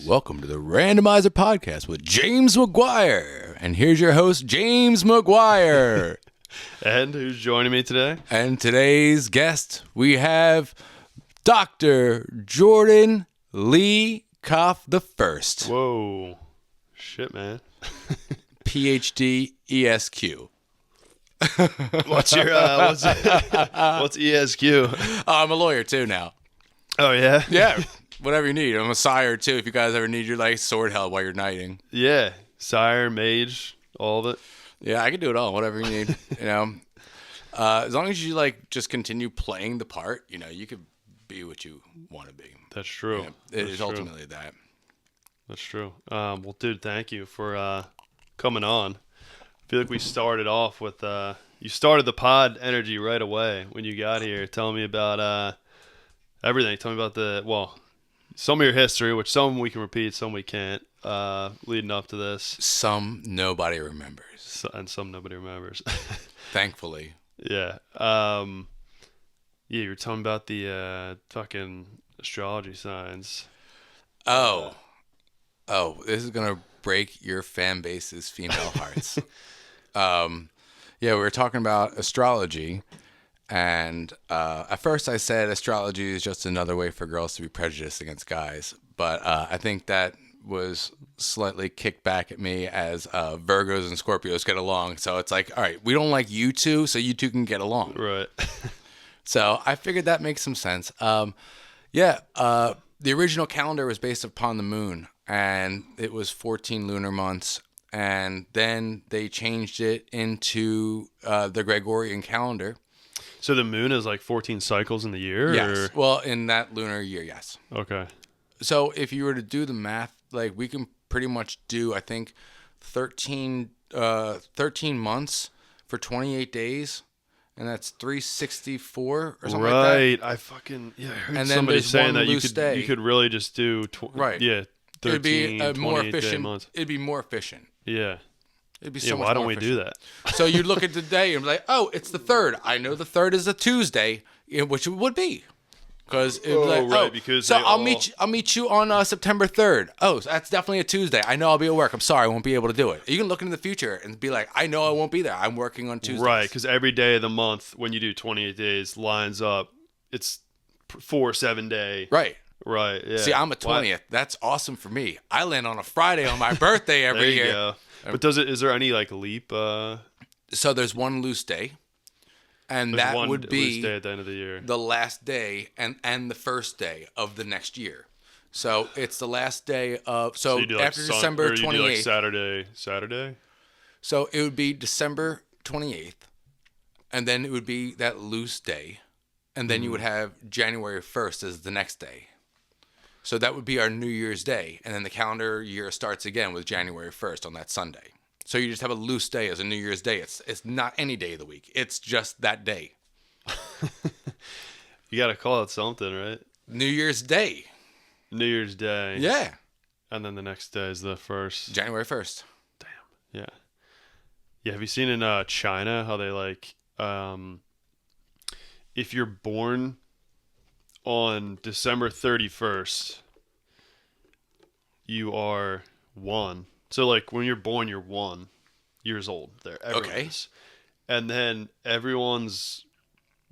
Welcome to the Randomizer Podcast with James McGuire. And here's your host, James McGuire. And who's joining me today? And today's guest, we have Dr. Jordan Koff the First. Whoa. Shit, man. PhD ESQ. What's ESQ? I'm a lawyer too now. Oh, yeah? Yeah. Whatever you need. I'm a sire too if you guys ever need your sword held while you're knighting. Yeah. Sire, mage, all of it. Yeah, I can do it all. Whatever you need. As long as you just continue playing the part, you could be what you want to be. That's true. It is ultimately that. That's true. Well, dude, thank you for coming on. I feel like we started off with you started the pod energy right away when you got here. Tell me about everything. Tell me about some of your history, which some we can repeat, some we can't, leading up to this. Some nobody remembers. And some nobody remembers. Thankfully. Yeah. You were talking about the fucking astrology signs. Oh, this is going to break your fan base's female hearts. We were talking about astrology. And at first I said astrology is just another way for girls to be prejudiced against guys. But I think that was slightly kicked back at me as Virgos and Scorpios get along. So it's like, all right, we don't like you two, so you two can get along. Right. So I figured that makes some sense. The original calendar was based upon the moon, and it was 14 lunar months. And then they changed it into the Gregorian calendar. So the moon is like 14 cycles in the year? Yes. Or? Well, in that lunar year, yes. Okay. So if you were to do the math, we can pretty much do, I think, 13 months for 28 days, and that's 364 or something like that. Right. I heard somebody saying that you could really just do 13, it'd be 28 day months. It'd be more efficient. Yeah. It'd be so much why don't more we efficient. do that? So you'd look at the day and be like, oh, it's the 3rd. I know the 3rd is a Tuesday, which it would be. Because it was because I'll meet you on September 3rd. Oh, so that's definitely a Tuesday. I know I'll be at work. I'm sorry, I won't be able to do it. You can look into the future and be like, I know I won't be there. I'm working on Tuesdays. Right, because every day of the month when you do 28 days lines up. It's 4-7 day. Right. Right. Yeah. See, I'm a 20th. What? That's awesome for me. I land on a Friday on my birthday every year. Go. But is there any leap? So there's one loose day. And that would be loose day at the end of the year. The last day and the first day of the next year. So it's the last day of after December 28th. Saturday? So it would be December 28th. And then it would be that loose day. And then you would have January 1st as the next day. So that would be our New Year's Day. And then the calendar year starts again with January 1st on that Sunday. So you just have a loose day as a New Year's Day. It's not any day of the week. It's just that day. You got to call it something, right? New Year's Day. New Year's Day. Yeah. And then the next day is the 1st. January 1st. Damn. Yeah. Yeah, have you seen in China how they if you're born on December 31st, you are 1. So, when you're born, you're 1 years old. Okay. Is. And then everyone's,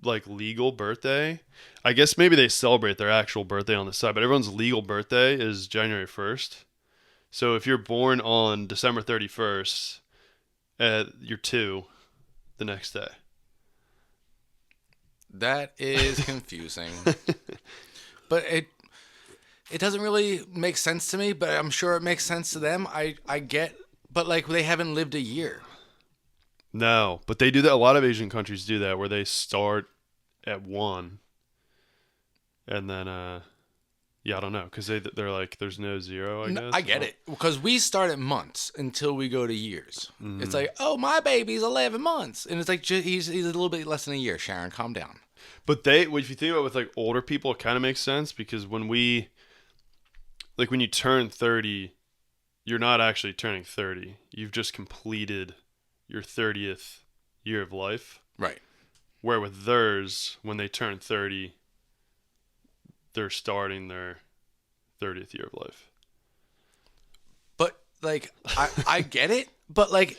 legal birthday, I guess maybe they celebrate their actual birthday on the side, but everyone's legal birthday is January 1st. So, if you're born on December 31st, you're 2 the next day. That is confusing. But it doesn't really make sense to me, but I'm sure it makes sense to them. I get, but they haven't lived a year. No, but they do that. A lot of Asian countries do that, where they start at 1, and then I don't know, because they're like, there's no 0. I guess. I get it, because we start at months until we go to years. Mm-hmm. It's like, oh, my baby's 11 months, and it's like he's a little bit less than a year. Sharon, calm down. But if you think about it with older people, it kind of makes sense, because when when you turn 30, you're not actually turning 30. You've just completed your 30th year of life. Right. Where with theirs, when they turn 30, they're starting their 30th year of life. like I get it, but like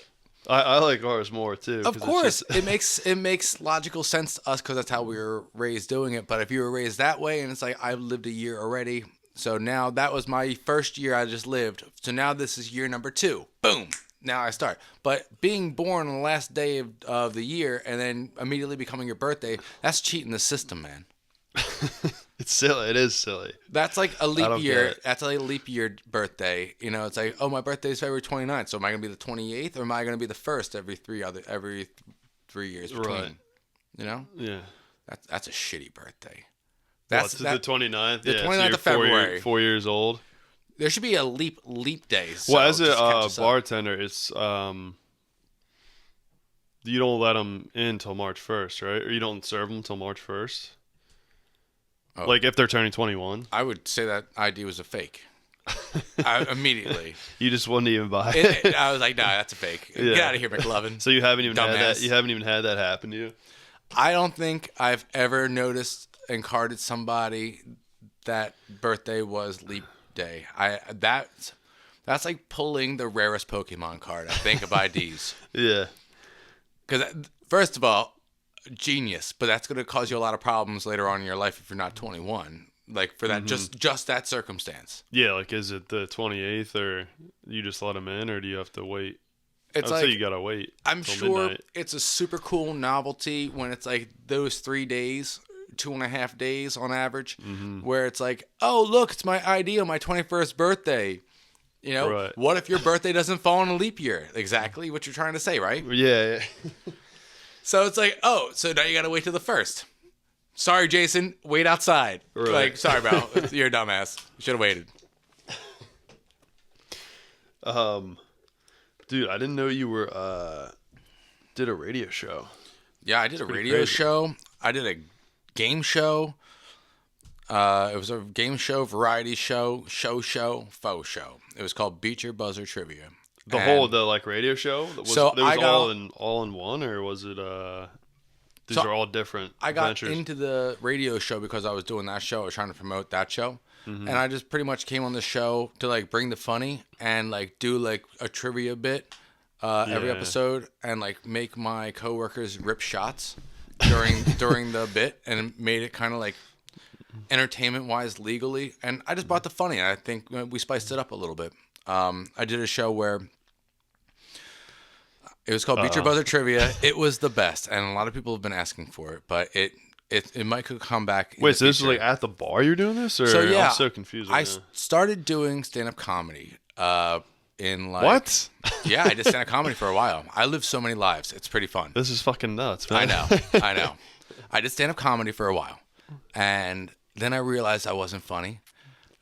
I like ours more too. of course it makes logical sense to us because that's how we were raised doing it. But if you were raised that way, and it's like I've lived a year already, so now that was my first year I just lived. So now this is year number 2. Boom. Now I start. But being born on the last day of the year and then immediately becoming your birthday, that's cheating the system, man. It's silly. It is silly. That's like a I leap don't year. get it. That's like a leap year birthday. You know, it's like, oh, my birthday is February 29th. So am I going to be the 28th or am I going to be the first every 3 years between? Right. You know? Yeah. That's a shitty birthday. That's the 29th. The yeah, 29th so you're of February. 4 years old. There should be a leap day. So Well, as just catch a us up. bartender, it's you don't let them in till March 1st, right? Or you don't serve them till March 1st. Oh. Like if they're turning 21. I would say that ID was a fake. Immediately. You just wouldn't even buy it. I was like, nah, that's a fake. Yeah. Get out of here, McLovin. So you haven't even had that. Dumbass. You haven't even had that happen to you. I don't think I've ever noticed and carded somebody that birthday was leap day. That's like pulling the rarest Pokemon card, I think, of IDs. Yeah. Because first of all, genius, but that's going to cause you a lot of problems later on in your life if you're not 21. Like for that, just that circumstance. Yeah, like is it the 28th or you just let them in or do you have to wait? It's I'd like say you gotta wait. I'm till sure midnight. it's a super cool novelty when it's like those 3 days, 2.5 days on average, where it's like, oh look, it's my ID on my 21st birthday. You know, Right. What if your birthday doesn't fall in a leap year? Exactly what you're trying to say, right? Yeah. So it's like, oh, so now you got to wait till the 1st. Sorry, Jason, wait outside. Right. Like, sorry, bro, you're a dumbass. You should have waited. Dude, I didn't know you were did a radio show. Yeah, I did a radio crazy. show. I did a game show. It was a game show, variety show, faux show. It was called Beat Your Buzzer Trivia. The like radio show? Was, So it was I got- all in one or was it these So are all different I got ventures? into the radio show because I was doing that show. I was trying to promote that show. And I just pretty much came on the show to like bring the funny and like do like a trivia bit every Yeah. episode and like make my coworkers rip shots during the bit and made it kind of like entertainment wise legally. And I just brought the funny. I think we spiced it up a little bit. I did a show where it was called Beat Your Buzzer Trivia. It was the best, and a lot of people have been asking for it, but it might could come back. in Wait, the so this is future. like at the bar you're doing this? Or So, yeah, I'm so confused. I Right now. started doing stand-up comedy in like What? Yeah, I did stand-up comedy for a while. I lived so many lives. It's pretty fun. This is fucking nuts, I man. know. I did stand-up comedy for a while, and then I realized I wasn't funny.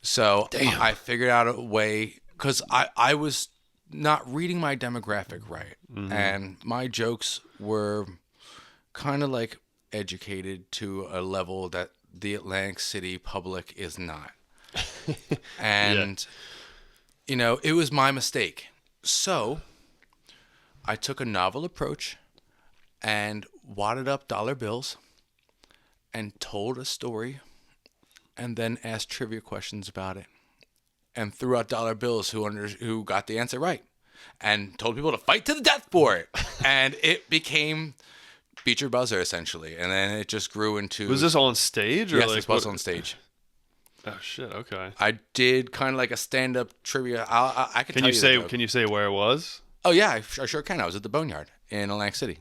So I figured out a way because I was not reading my demographic right, and my jokes were kind of like educated to a level that the Atlantic City public is not. And, you know, it was my mistake. So I took a novel approach and wadded up dollar bills and told a story and then asked trivia questions about it and threw out dollar bills who got the answer right and told people to fight to the death for it. And it became Beat Your Buzzer, essentially. And then it just grew into... Was this on stage? Or Yes, like, this was on stage. Oh, shit, okay. I did kind of like a stand-up trivia. I can Can tell you the say joke. Can you say where it was? Oh, yeah, I sure can. I was at the Boneyard in Atlantic City.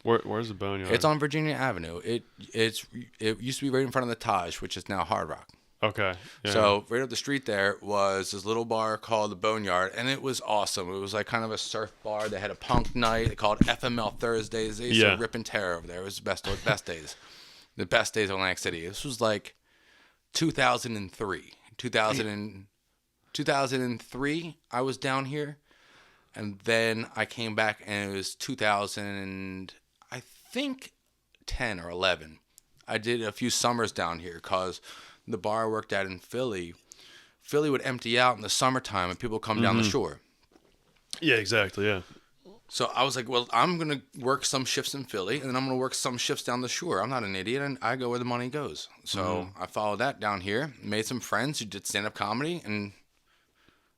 Where's the Boneyard? It's on Virginia Avenue. It used to be right in front of the Taj, which is now Hard Rock. Okay. Yeah. So right up the street there was this little bar called the Boneyard, and it was awesome. It was like kind of a surf bar. They had a punk night. They called it FML Thursdays. They used to rip and tear over there. It was the best days. The best days of Atlantic City. This was like 2003. 2003, I was down here. And then I came back, and it was 2000, I think 10 or 11. I did a few summers down here because the bar I worked at in Philly would empty out in the summertime and people come down the shore. Yeah, exactly, yeah. So I was like, well, I'm going to work some shifts in Philly, and then I'm going to work some shifts down the shore. I'm not an idiot, and I go where the money goes. So I followed that down here, made some friends who did stand-up comedy, and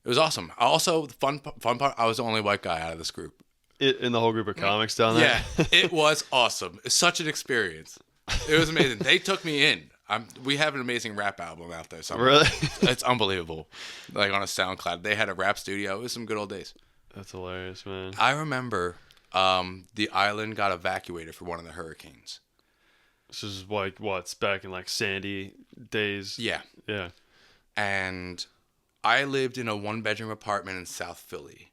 It was awesome. Also, the fun part, I was the only white guy out of this group. In the whole group of comics down there? Yeah, it was awesome. It's such an experience. It was amazing. They took me in. We have an amazing rap album out there somewhere. Really? It's unbelievable. Like on a SoundCloud. They had a rap studio. It was some good old days. That's hilarious, man. I remember the island got evacuated for one of the hurricanes. This is like, what's back in like Sandy days? Yeah. Yeah. And I lived in a 1-bedroom apartment in South Philly.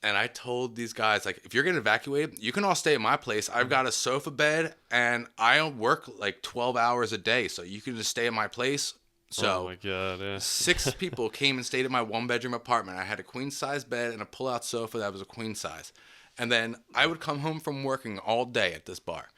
And I told these guys, like, if you're getting evacuated, you can all stay at my place. I've got a sofa bed, and I don't work like 12 hours a day, so you can just stay at my place. So, oh my God, yeah. 6 people came and stayed at my 1-bedroom apartment. I had a queen-size bed and a pull-out sofa that was a queen size. And then I would come home from working all day at this bar.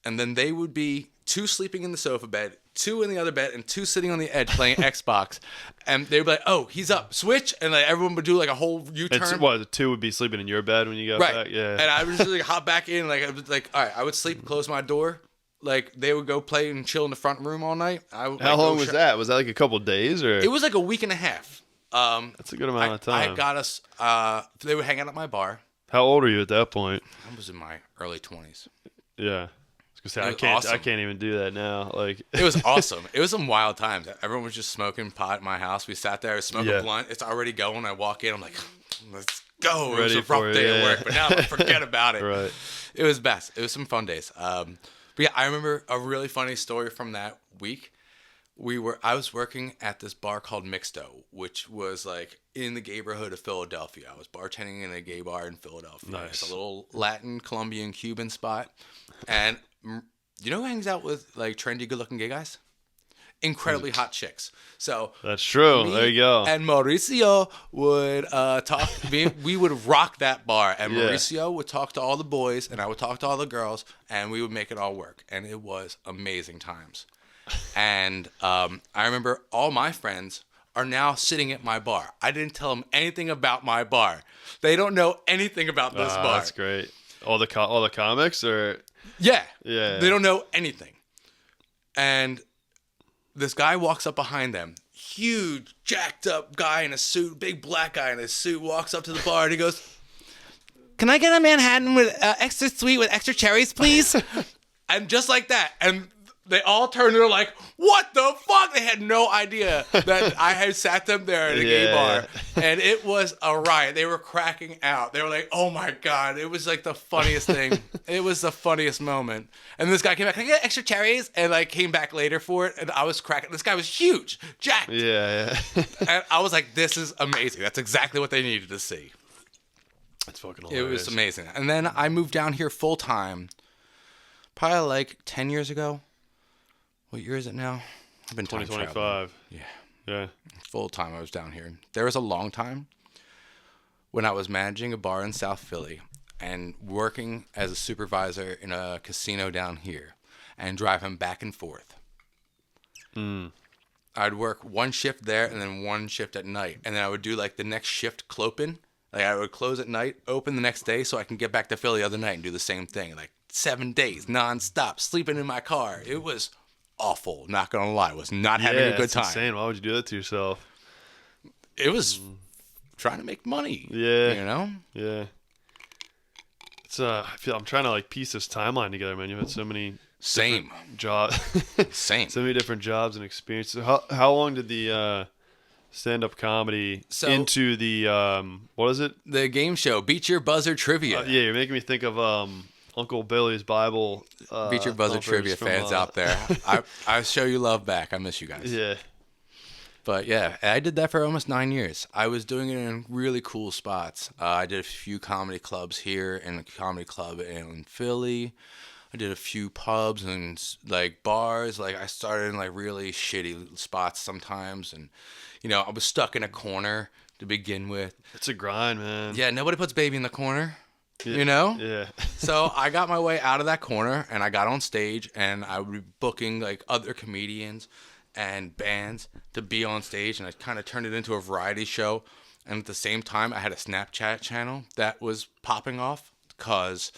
And then they would be 2 sleeping in the sofa bed, 2 in the other bed, and 2 sitting on the edge playing Xbox. And they'd be like, "Oh, he's up, switch!" And like everyone would do like a whole U-turn. It's, what, the 2 would be sleeping in your bed when you got Right. back? Yeah. And I would just like hop back in. Like I was like, all right, I would sleep, close my door. Like they would go play and chill in the front room all night. I would, How long was that? Was that like a couple of days or? It was like a week and a half. That's a good amount of time. I got us. They would hang out at my bar. How old are you at that point? I was in my early 20s. Yeah. I was gonna say, Awesome. I can't even do that now. Like it was awesome. It was some wild times. Everyone was just smoking pot at my house. We sat there, smoking a blunt. It's already going. I walk in. I'm like, let's go. It was a rough day at work, but now I'm like, forget about it. Right. It was best. It was some fun days. But yeah, I remember a really funny story from that week. I was working at this bar called Mixto, which was like in the neighborhood of Philadelphia. I was bartending in a gay bar in Philadelphia. Nice. It's a little Latin, Colombian, Cuban spot. And you know who hangs out with like trendy, good-looking gay guys? Incredibly hot chicks. So that's true. There you go. And Mauricio would talk. We would rock that bar, and Mauricio would talk to all the boys, and I would talk to all the girls, and we would make it all work. And it was amazing times. And I remember all my friends are now sitting at my bar. I didn't tell them anything about my bar. They don't know anything about this bar. That's great. All the comics or yeah. They don't know anything. And this guy walks up behind them. Huge, jacked up guy in a suit, big black guy in a suit, walks up to the bar and he goes, "Can I get a Manhattan with extra sweet with extra cherries, please?" And just like that. And they all turned and they're like, "What the fuck?" They had no idea that I had sat them there at a gay bar. And it was a riot. They were cracking out. They were like, "Oh my God." It was like the funniest thing. It was the funniest moment. And this guy came back, "Can I get extra cherries?" And like came back later for it. And I was cracking. This guy was huge, jacked. Yeah. And I was like, this is amazing. That's exactly what they needed to see. That's fucking hilarious. It was amazing. And then I moved down here full time probably like 10 years ago. What year is it now? I've been 2025. Yeah. Full time I was down here. There was a long time when I was managing a bar in South Philly and working as a supervisor in a casino down here and driving back and forth. I'd work one shift there and then one shift at night. And then I would do like the next shift cloping. Like I would close at night, open the next day so I can get back to Philly the other night and do the same thing. Like 7 days, nonstop, sleeping in my car. It was awful, not gonna lie. I was not having a good time. Insane. Why would you do that to yourself? It was trying to make money. Yeah. You know? Yeah. It's I'm trying to like piece this timeline together, man. You've had so many jobs. Same. So many different jobs and experiences. How long did the stand-up comedy into the what is it? The game show, Beat Your Buzzer Trivia. Yeah, you're making me think of Uncle Billy's Bible. Beat Your Buzzer Trivia fans out there. I show you love back. I miss you guys. Yeah. But yeah, I did that for almost 9 years. I was doing it in really cool spots. I did a few comedy clubs here and a comedy club in Philly. I did a few pubs and like bars. Like I started in like really shitty spots sometimes, and you know I was stuck in a corner to begin with. It's a grind, man. Yeah, nobody puts baby in the corner. Yeah. You know? Yeah. So I got my way out of that corner and I got on stage and I would be booking like other comedians and bands to be on stage, and I kind of turned it into a variety show. And at the same time, I had a Snapchat channel that was popping off because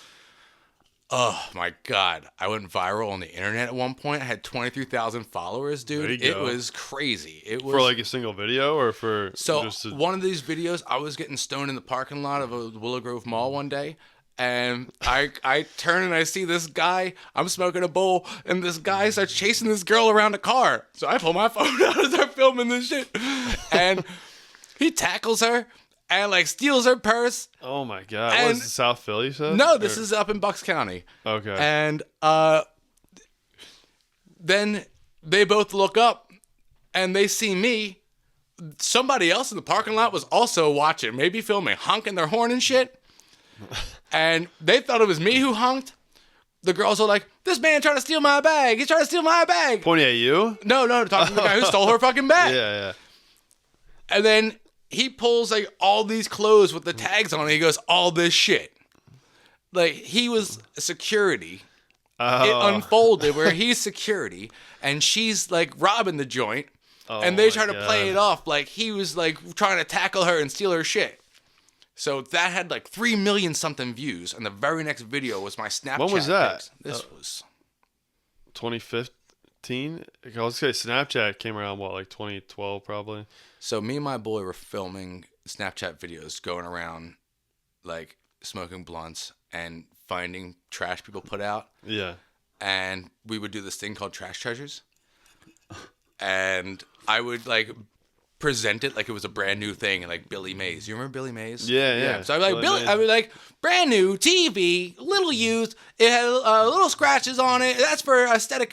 Oh my God. I went viral on the internet at one point. I had 23,000 followers, dude. There you It go. was crazy. It was For like a single video or for so just a, one of these videos, I was getting stoned in the parking lot of a Willow Grove Mall one day. And I turn and I see this guy. I'm smoking a bowl, and this guy starts chasing this girl around the car. So I pull my phone out and start filming this shit. And he tackles her and like steals her purse. oh my God. And- What is this, South Philly, you said? No, this is up in Bucks County. Okay. And then they both look up and they see me. Somebody else in the parking lot was also watching, maybe filming, honking their horn and shit. And they thought it was me who honked. The girls are like, this man tried to steal my bag. He's trying to steal my bag. Pointing at you? No, talking to the guy who stole her fucking bag. Yeah. And then he pulls like all these clothes with the tags on it. He goes, all this shit. Like he was security. It Oh. unfolded where he's security and she's like robbing the joint. And Oh they my try to play God. it off like he was like trying to tackle her and steal her shit. So that had like 3 million something views. And the very next video was my Snapchat. When was that? pics. This was 2015? I was going to say Snapchat came around, what, like 2012 probably? So me and my boy were filming Snapchat videos going around like smoking blunts and finding trash people put out. Yeah. And we would do this thing called Trash Treasures. And I would like present it like it was a brand new thing, and like Billy Mays. You remember Billy Mays? Yeah. So I'd be like, Billy Mays. I'd be like, brand new TV, little used. It had little scratches on it. That's for aesthetic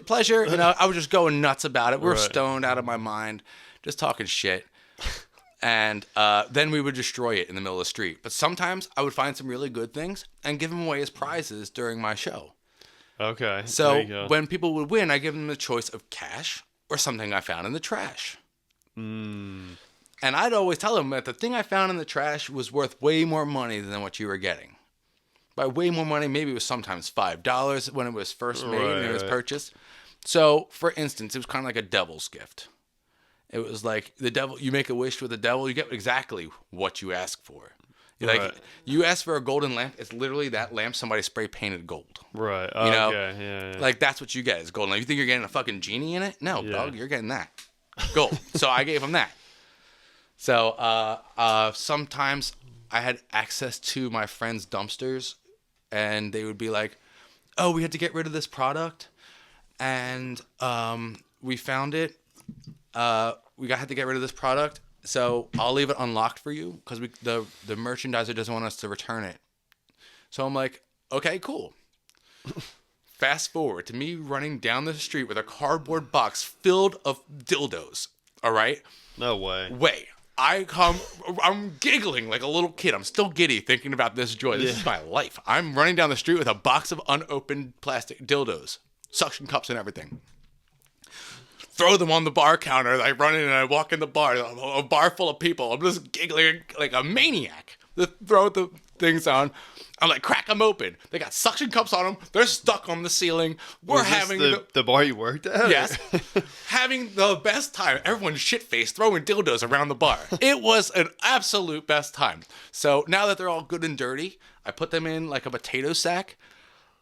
pleasure. You know, I was just going nuts about it. We were Right. stoned out of my mind, just talking shit. And then we would destroy it in the middle of the street. But sometimes I would find some really good things and give them away as prizes during my show. Okay. There So you go. when people would win, I give them the choice of cash or something I found in the trash. Mm. And I'd always tell them that the thing I found in the trash was worth way more money than what you were getting. By way more money, maybe it was sometimes $5 when it was first made and it was Right. purchased. So, for instance, it was kind of like a devil's gift. It was like the devil, you make a wish with the devil, you get exactly what you ask for. Like, Right. you ask for a golden lamp, it's literally that lamp somebody spray painted gold. Right. You know, okay. Yeah. Like, that's what you get is golden lamp. You think you're getting a fucking genie in it? No, Yeah. dog, you're getting that. Gold. So I gave him that. So sometimes I had access to my friends' dumpsters, and they would be like, oh, we had to get rid of this product, and we found it. We had to get rid of this product, so I'll leave it unlocked for you because the merchandiser doesn't want us to return it. So I'm like, okay, cool. Fast forward to me running down the street with a cardboard box filled of dildos. All right? No way. I'm giggling like a little kid. I'm still giddy thinking about this joy. This is my life. I'm running down the street with a box of unopened plastic dildos, suction cups and everything. Throw them on the bar counter. I run in and I walk in the bar, a bar full of people. I'm just giggling like a maniac. Just throw the things on. I'm like, crack them open. They got suction cups on them. They're stuck on the ceiling. We're Was this having the bar you worked at? yes, having the best time. Everyone's shit-faced, throwing dildos around the bar. It was an absolute best time. So now that they're all good and dirty, I put them in like a potato sack,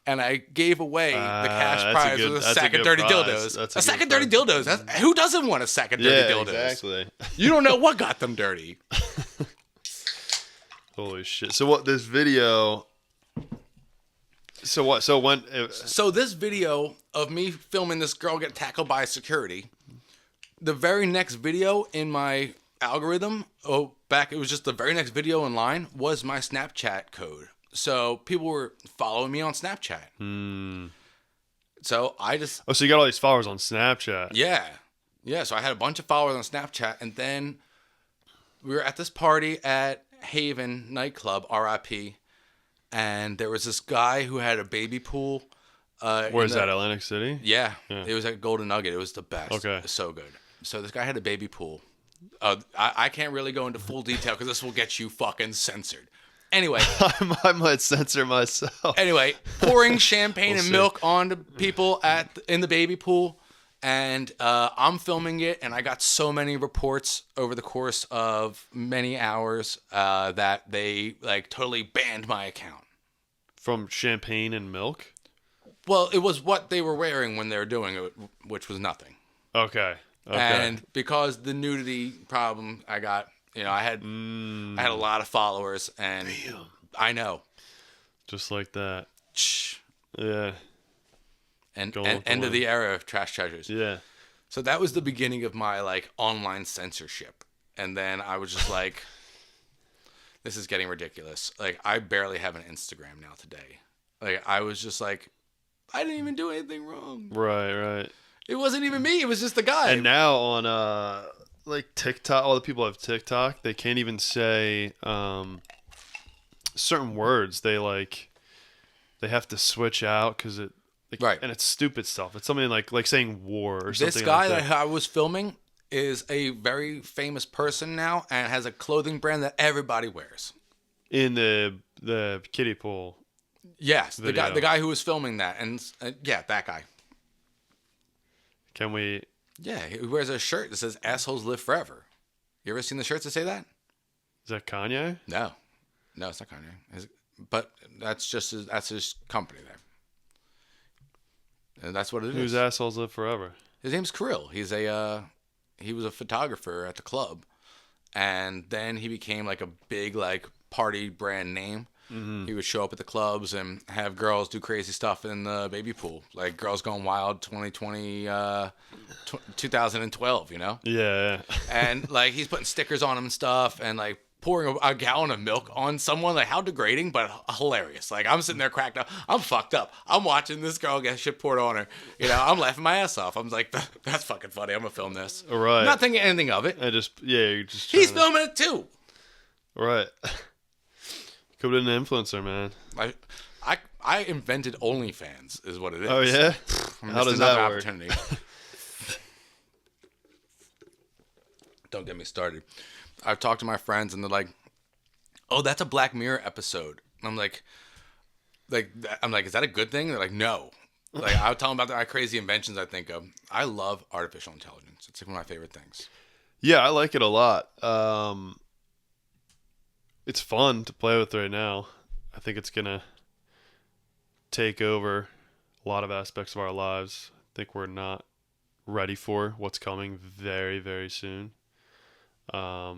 and I gave away the cash that's a prize good- with a that's a sack of good dirty prize. dildos. That's A a sack good of dirty prize. dildos. Who doesn't want a sack of dirty Yeah, dildos? exactly. You don't know what got them dirty. Holy shit. So what, this video... So what? So when... So this video of me filming this girl get tackled by security, the very next video in my algorithm, it was just the very next video in line, was my Snapchat code. So people were following me on Snapchat. So I just... Oh, so you got all these followers on Snapchat. Yeah, so I had a bunch of followers on Snapchat, and then we were at this party at Haven nightclub, RIP, and there was this guy who had a baby pool. Where's that, Atlantic City? Yeah, it was at Golden Nugget. It was the best. Okay. It was so good. So this guy had a baby pool. I can't really go into full detail because this will get you fucking censored. Anyway, I might censor myself. pouring champagne and see. milk onto people in the baby pool, and I'm filming it, and I got so many reports over the course of many hours that they like totally banned my account From champagne and milk? Well, it was what they were wearing when they were doing it, which was nothing. Okay. And because the nudity problem, I got, I had a lot of followers, and I know. Just like that. Shh. Yeah. And end of the era of trash treasures. Yeah. So that was the beginning of my like online censorship. And then I was just like, this is getting ridiculous. Like, I barely have an Instagram now today. Like, I was just like, I didn't even do anything wrong. Right. It wasn't even me. It was just the guy. And now on like TikTok, all the people have TikTok. They can't even say certain words. They have to switch out because it. Right. And it's stupid stuff. It's something like saying war or something. This guy like that I was filming is a very famous person now and has a clothing brand that everybody wears. In the kiddie pool. Yes, video. the guy who was filming that, and yeah, that guy. Can we? Yeah, he wears a shirt that says "Assholes Live Forever." You ever seen the shirts that say that? Is that Kanye? No, it's not Kanye. But that's his company there. And that's what it is. Whose assholes live forever? His name's Kirill. He was a photographer at the club, and then he became like a big like party brand name. Mm-hmm. He would show up at the clubs and have girls do crazy stuff in the baby pool, like Girls Gone Wild 2020, 2012. Yeah. And like he's putting stickers on them and stuff, and like pouring a gallon of milk on someone. Like, how degrading, but hilarious. Like, I'm sitting there cracked up. I'm fucked up. I'm watching this girl get shit poured on her. I'm laughing my ass off. I'm like, that's fucking funny. I'm gonna film this. Right. I'm not thinking anything of it. You're just. He's filming it too. Right. Could have been an influencer, man. I invented OnlyFans, is what it is. Oh yeah. How does that work? Don't get me started. I've talked to my friends and they're like, "Oh, that's a Black Mirror episode." And I'm like, is that a good thing? They're like, "No." Like, I'll tell them about the crazy inventions I think of. I love artificial intelligence. It's like one of my favorite things. Yeah, I like it a lot. It's fun to play with right now. I think it's gonna take over a lot of aspects of our lives. I think we're not ready for what's coming very, very soon. I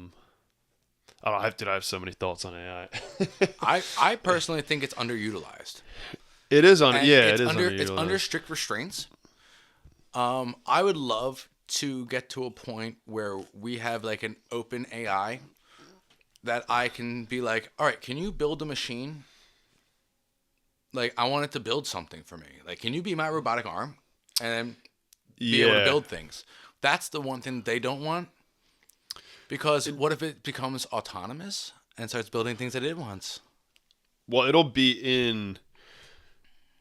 have so many thoughts on AI. I personally think it's underutilized. It is underutilized. It's under strict restraints. I would love to get to a point where we have like an open AI that I can be like, all right, can you build a machine? Like, I want it to build something for me. Like, can you be my robotic arm and be able to build things? That's the one thing they don't want. Because what if it becomes autonomous and starts building things that it wants? Well, it'll be in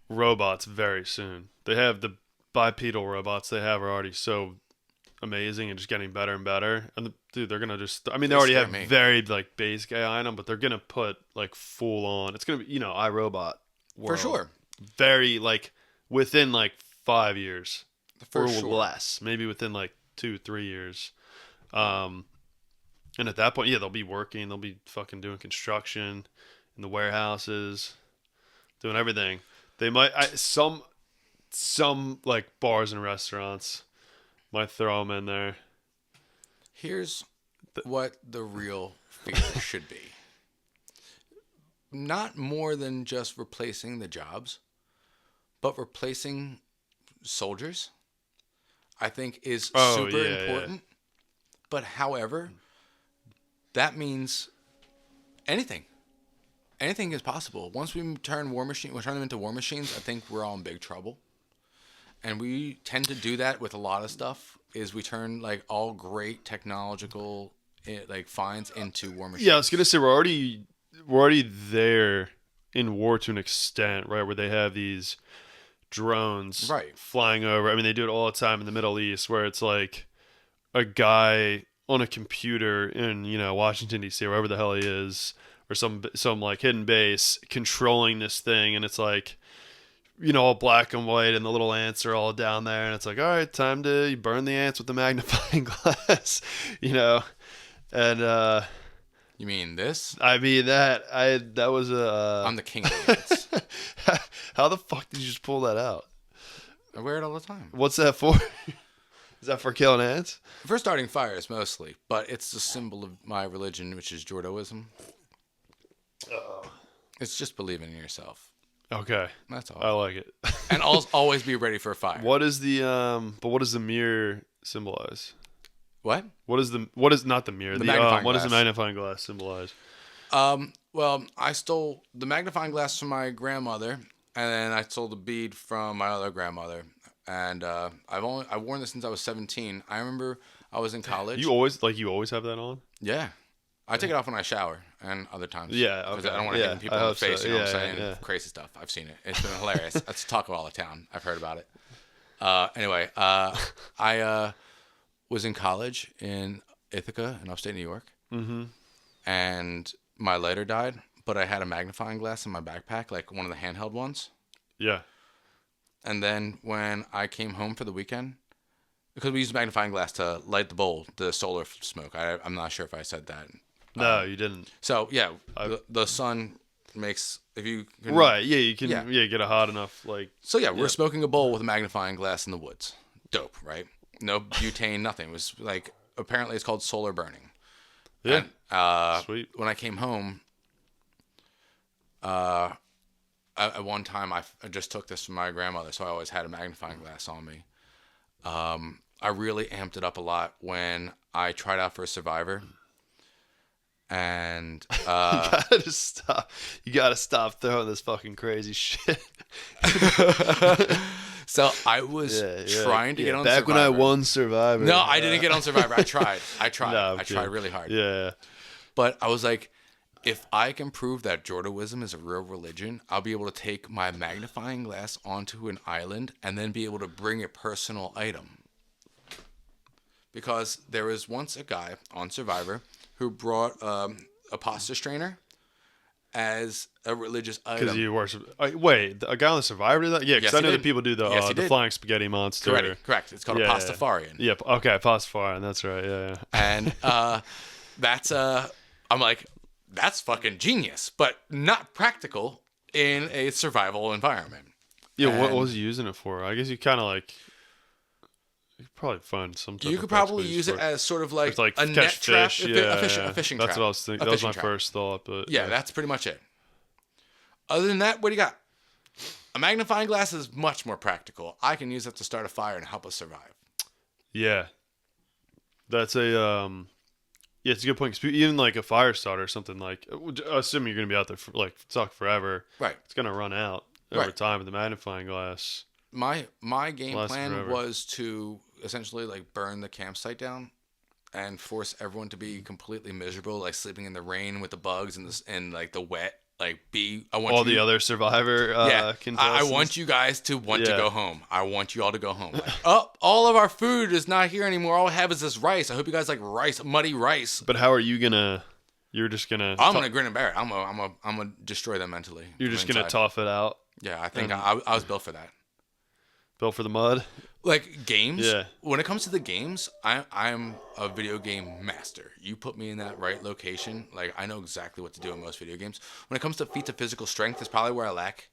robots very soon. They have the bipedal robots they have are already so amazing and just getting better and better. And dude, they're gonna just. I mean, they already have very like basic AI in them, but they're gonna put like full on. It's gonna be iRobot world. For sure. Very like within like 5 years For or sure. less, maybe within like 2-3 years. And at that point, they'll be working. They'll be fucking doing construction in the warehouses, doing everything. They might some like bars and restaurants might throw them in there. Here's what the real fear should be. Not more than just replacing the jobs, but replacing soldiers, I think is super important. Yeah. But however, that means anything. Anything is possible. Once we turn them into war machines, I think we're all in big trouble. And we tend to do that with a lot of stuff, is we turn like all great technological like finds into war machines. Yeah, I was gonna say we're already there in war to an extent, right? Where they have these drones flying over. I mean, they do it all the time in the Middle East, where it's like a guy on a computer in Washington D.C. or wherever the hell he is, or some like hidden base controlling this thing, and it's like all black and white, and the little ants are all down there, and it's like, all right, time to burn the ants with the magnifying glass, and You mean this? I mean that was a. I'm the king of the ants. How the fuck did you just pull that out? I wear it all the time. What's that for? Is that for killing ants? For starting fires, mostly. But it's the symbol of my religion, which is Jordoism. It's just believing in yourself. Okay. That's all. I like it. And always be ready for a fire. What does the mirror symbolize? What? What is not the mirror? The magnifying what does the glass. magnifying glass symbolize? Well, I stole the magnifying glass from my grandmother, and then I stole the bead from my other grandmother. And I've worn this since I was 17. I remember I was in college. You always have that on? Yeah. I take it off when I shower and other times. Yeah, Because okay. I don't want to hit people in the face, so. you know what I'm Yeah, saying? yeah. Crazy stuff. I've seen it. It's been hilarious. That's the talk of all the town. I've heard about it. Anyway, I was in college in Ithaca in upstate New York. Mm-hmm. And my lighter died, but I had a magnifying glass in my backpack, like one of the handheld ones. Yeah. And then when I came home for the weekend, because we used a magnifying glass to light the bowl, the solar smoke. I'm not sure if I said that. No, you didn't. So yeah, the sun makes if you can, Right. Yeah, you can. Yeah. Yeah, get it hot enough. Like. So yeah, we're smoking a bowl with a magnifying glass in the woods. Dope, right? No butane, nothing. It was like apparently it's called solar burning. Yeah. And, Sweet. When I came home, at one time I just took this from my grandmother, so I always had a magnifying glass on me. I really amped it up a lot when I tried out for Survivor. And You gotta stop throwing this fucking crazy shit. so I was trying to get on back Survivor. when I won Survivor. No, I didn't get on Survivor. I tried. No, I tried really hard. Yeah. But I was like, if I can prove that Jordoism is a real religion, I'll be able to take my magnifying glass onto an island and then be able to bring a personal item. Because there was once a guy on Survivor who brought a pasta strainer as a religious item. Because you worship. Wait, a guy on the Survivor did that? Yeah, because Yes, I he know did. that people do the Yes, he did. flying spaghetti monster. Correct. It's called a pastafarian. Yeah. Okay, pastafarian. That's right. Yeah. And that's I'm like, that's fucking genius, but not practical in a survival environment. Yeah. What And was he using it for? I guess you kind of like. You could probably find some. You could probably use it as sort of like a catch net trap, fish. a fishing trap. That's what I was thinking. That was my first thought, but yeah, that's pretty much it. Other than that, what do you got? A magnifying glass is much more practical. I can use it to start a fire and help us survive. Yeah, that's a yeah, it's a good point. 'Cause even like a fire starter or something, like assuming you're gonna be out there for like stuck forever, Right. It's gonna run out over time with the magnifying glass. My game Lasts plan forever. was to essentially like burn the campsite down and force everyone to be completely miserable, like sleeping in the rain with the bugs and like the wet. Like I want All you, the other Survivor I contestants. want you guys to want to Yeah. go home. I want you all to go home. Like, oh, all of our food is not here anymore. All I have is this rice. I hope you guys like rice, muddy rice. But how are you gonna? You're just gonna. I'm gonna grin and bear it. I'm gonna destroy them mentally. You're from just gonna inside. tough it out. Yeah, I think I was built for that. Built for the mud. Like games. Yeah. When it comes to the games, I'm a video game master. You put me in that right location, like I know exactly what to do in most video games. When it comes to feats of physical strength, is probably where I lack.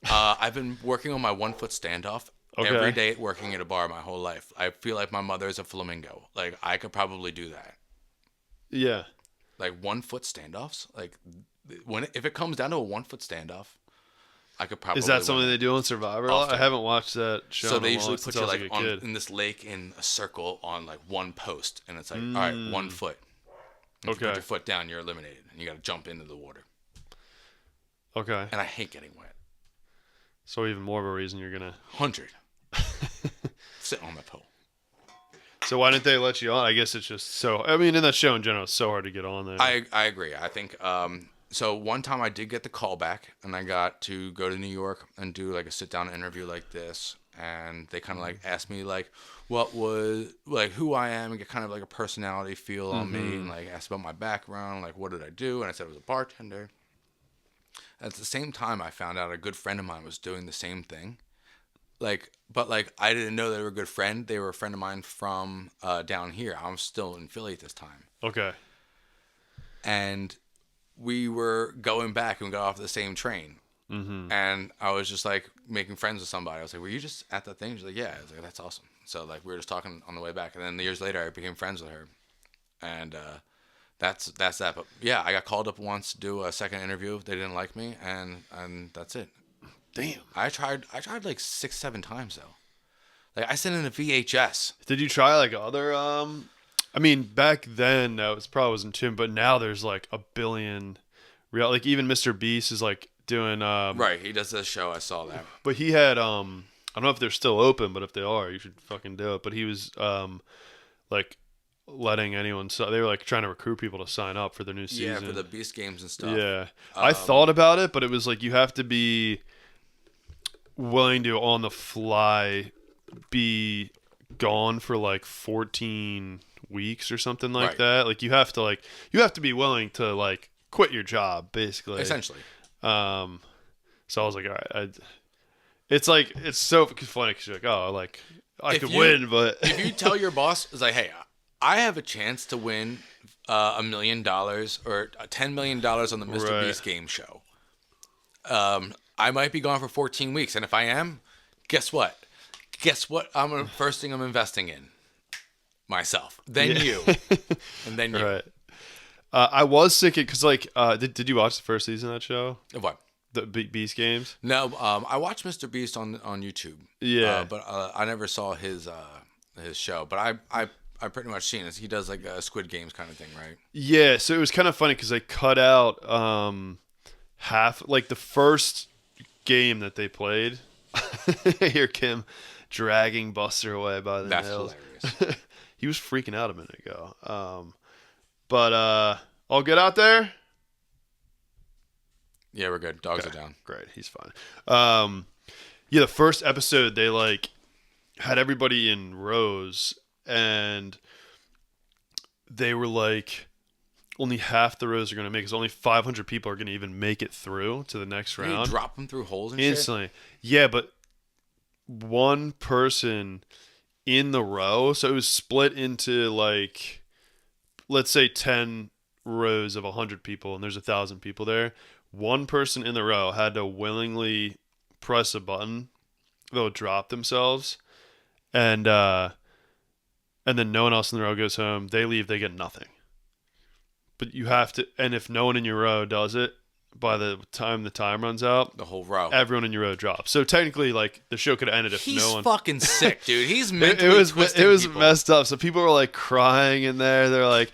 I've been working on my 1 foot standoff every day, working at a bar my whole life. I feel like my mother is a flamingo. Like I could probably do that. Yeah. Like 1 foot standoffs. Like if it comes down to a 1 foot standoff, I could probably. Is that something win. they do on Survivor? a lot? I haven't watched that show. So in they a usually long- put since you I was like a kid. in this lake in a circle on like one post, and it's like, all right, 1 foot. If you put your foot down, you're eliminated, and you got to jump into the water. Okay. And I hate getting wet. So even more of a reason you're gonna 100. Sitting on the pole. So why didn't they let you on? I guess it's just so. I mean, in that show in general, it's so hard to get on there. I agree. I think so. One time I did get the call back, and I got to go to New York and do like a sit down interview like this, and they kind of like asked me like what was like who I am and get kind of like a personality feel on me, and like asked about my background, like what did I do, and I said I was a bartender. At the same time, I found out a good friend of mine was doing the same thing. But I didn't know they were a good friend. They were a friend of mine from down here. I'm still in Philly at this time. Okay. and we were going back and we got off the same train. Mm-hmm. And I was just like making friends with somebody. I was like, "Were you just at that thing?" She's like, "Yeah." I was like, "That's awesome." So like we were just talking on the way back, and then years later I became friends with her, and that's that. But yeah, I got called up once to do a second interview. They didn't like me, and that's it. Damn. I tried like 6-7 times though. Like I sent in a VHS. Did you try like other? I mean, back then that was probably wasn't too, but now there's like a billion. Like even Mr. Beast is like doing. Right, he does this show. I saw that. But he had I don't know if they're still open, but if they are, you should fucking do it. But he was like letting anyone. So they were like trying to recruit people to sign up for their new season. Yeah, for the Beast games and stuff. Yeah, I thought about it, but it was like you have to be willing to on the fly be gone for like 14 weeks or something like Right. that. Like you have to be willing to like quit your job basically. Essentially. So I was like, all right, it's like it's so funny because you're like, oh, like I could win, but if you tell your boss, it's like, hey, I have a chance to win $1 million or $10 million on the Mr. Right. Beast game show. I might be gone for 14 weeks, and if I am, guess what? First thing I'm investing in myself, then you, and then you. right. I was thinking because like, did you watch the first season of that show? Of what? The Beast games? No, I watched Mr. Beast on YouTube. Yeah. But I never saw his show. But I pretty much seen it. He does like a Squid Games kind of thing, right? Yeah, so it was kind of funny because they cut out half, like the first game that they played. I hear Kim dragging Buster away by the That's nails. hilarious. He was freaking out a minute ago. But all good out there? Yeah, we're good. Dogs are down. Great, he's fine. Yeah, the first episode they like had everybody in rows, and they were like, only half the rows are going to make it. 'Cause only 500 people are going to even make it through to the next You round. drop them through holes and Instantly. Yeah, but one person in the row, so it was split into like, let's say 10 rows of 100 people, and there's 1,000 people there. One person in the row had to willingly press a button. They'll drop themselves, and then no one else in the row goes home. They leave. They get nothing. But you have to, and if no one in your row does it, by the time the time runs out, The whole row. everyone in your row drops. So technically, like the show could have ended if He's no one. fucking sick, dude. He's It mentally was twisting people. messed up. So people were like crying in there. They're like,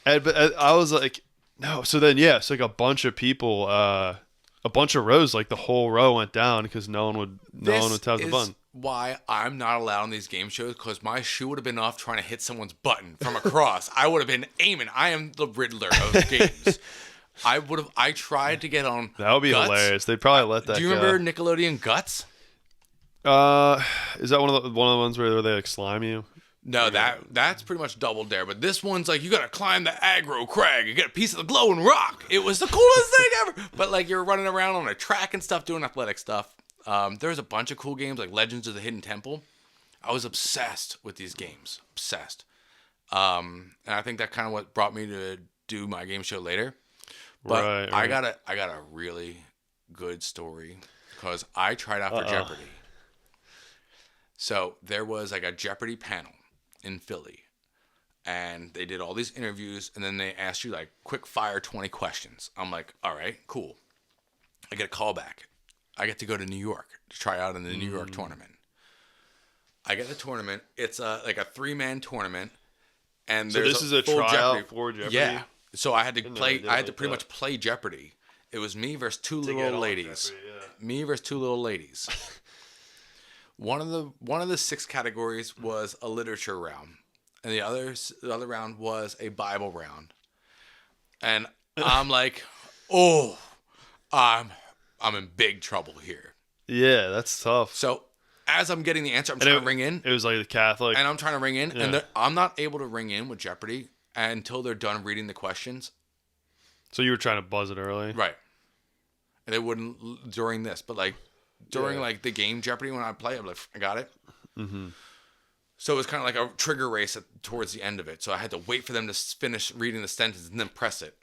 but I was like, no. So then it's like a bunch of people, a bunch of rows, like the whole row went down because no one would tap the button. Why I'm not allowed on these game shows, because my shoe would have been off trying to hit someone's button from across. I would have been aiming. I am the Riddler of games. I tried to get on. That would be Guts. hilarious. They'd probably let that. Do you go. remember Nickelodeon Guts? Is that one of the ones where they like slime you? No, that's pretty much Double Dare. But this one's like, you gotta climb the aggro crag and get a piece of the glowing rock. It was the coolest thing ever. But like you're running around on a track and stuff, doing athletic stuff. There's a bunch of cool games like Legends of the Hidden Temple. I was obsessed with these games. Obsessed. And I think that kind of what brought me to do my game show later. But Right. I got a really good story because I tried out for Jeopardy. So there was like a Jeopardy panel in Philly, and they did all these interviews, and then they asked you like quick fire 20 questions. I'm like, all right, cool. I get a call back. I get to go to New York to try out in the New York tournament. I get the tournament. It's like a 3-man tournament, and So there's this is a full tryout for Jeopardy? Yeah. So I had to know play. they did I had to like pretty that. much play Jeopardy. It was me versus two To get little on ladies. Jeopardy, yeah. Me versus two little ladies. One of the 6 categories was a literature round, and the other round was a Bible round. And I'm like, oh, I'm in big trouble here. Yeah, that's tough. So as I'm getting the answer, I'm trying to ring in, It was like the Catholic. and I'm trying to ring in, Yeah. and I'm not able to ring in with Jeopardy until they're done reading the questions. So you were trying to buzz it early? Right. And they wouldn't during this, but like during Yeah. like the game Jeopardy when I play, I'm like, I got it. So it was kind of like a trigger race towards the end of it. So I had to wait for them to finish reading the sentence and then press it.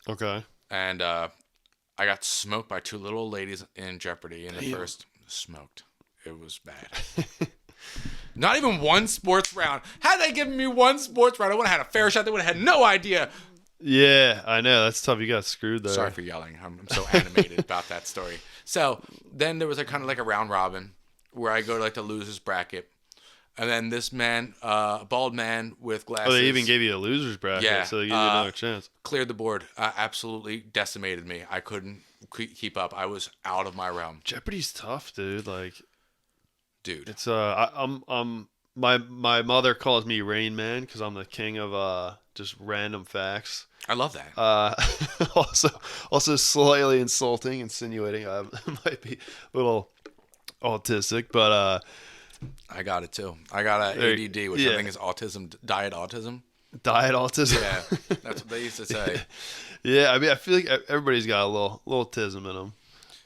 Okay. And I got smoked by two little ladies in Jeopardy in the first. Smoked. It was bad. Not even one sports round. Had they given me one sports round, I would have had a fair shot. They would have had no idea. Yeah, I know. That's tough. You got screwed there. Sorry for yelling. I'm so animated about that story. So then there was kind of like a round robin where I go to like the losers bracket. And then this man, a bald man with glasses. Oh, they even gave you a loser's bracket, Yeah, so they gave you another chance. cleared the board. Absolutely decimated me. I couldn't keep up. I was out of my realm. Jeopardy's tough, dude. Like, Dude. it's my mother calls me Rain Man because I'm the king of just random facts. I love that. Also slightly insulting, insinuating I might be a little autistic, but I got it too. I got an ADD, which I think is autism, diet autism. diet autism. Yeah, that's what they used to say. Yeah, I mean, I feel like everybody's got a little autism in them.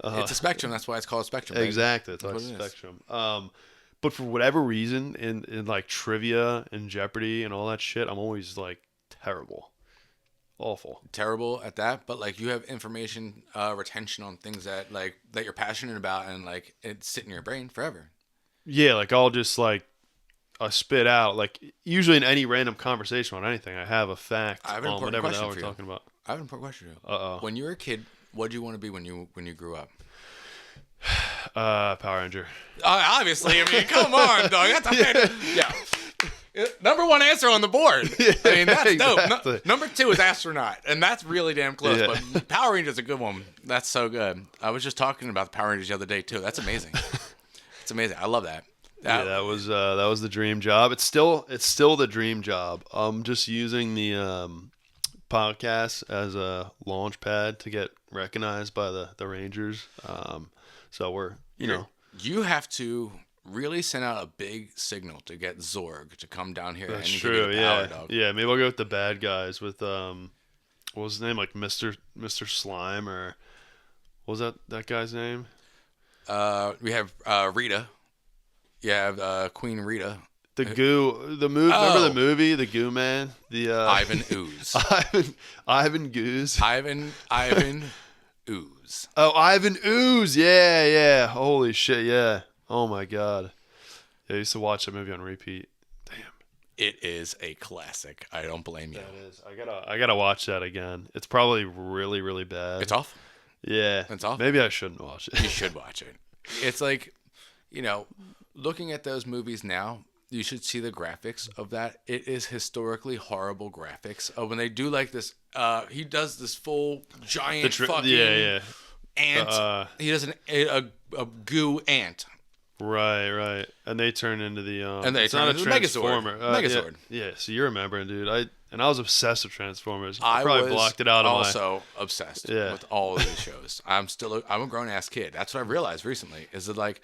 It's a spectrum. That's why it's called a spectrum. Baby. Exactly, that's why it's a spectrum. But for whatever reason, in like trivia and Jeopardy and all that shit, I'm always like terrible, awful, terrible at that. But like you have information retention on things that you're passionate about, and like it's sitting in your brain forever. Yeah, like I'll just like I spit out like usually in any random conversation on anything, I have a fact on whatever the hell we're talking about. I have an important question for you. When you were a kid, what did you want to be when you grew up? Power Ranger. Obviously, I mean, come on, dog. Yeah. Number one answer on the board. I mean, that's exactly. dope. Number two is astronaut, and that's really damn close. Yeah. But Power Ranger's a good one. That's so good. I was just talking about the Power Rangers the other day too. That's amazing. It's amazing. I love that. Yeah, that was the dream job. It's still the dream job. I'm just using the podcast as a launch pad to get recognized by the Rangers. So we're you have to really send out a big signal to get Zorg to come down here. That's and true. Give you Yeah, power, dog. Yeah. Maybe I'll go with the bad guys with what was his name? Like Mr. Slime, or what was that guy's name? We have Rita. You have Queen Rita. The Goo, the movie. Remember the movie, The Goo Man? The Ivan Ooze. Ivan Goose. Ivan Ooze. Oh, Ivan Ooze. Yeah. Holy shit, yeah. Oh my god. Yeah, I used to watch that movie on repeat. Damn. It is a classic. I don't blame you. That is. I gotta watch that again. It's probably really, really bad. It's awful. Yeah. It's awful. Maybe I shouldn't watch it. You should watch it. It's like, looking at those movies now, you should see the graphics of that. It is historically horrible graphics. When they do like this, he does this full giant fucking ant. He does a goo ant. Right. And they turn into the and they it's turn not into a Transformer. Megazord. Yeah. So you're remembering, dude. I was obsessed with Transformers. I I probably was blocked it out of also obsessed with all of these shows. I'm a grown ass kid. That's what I realized recently. Is that like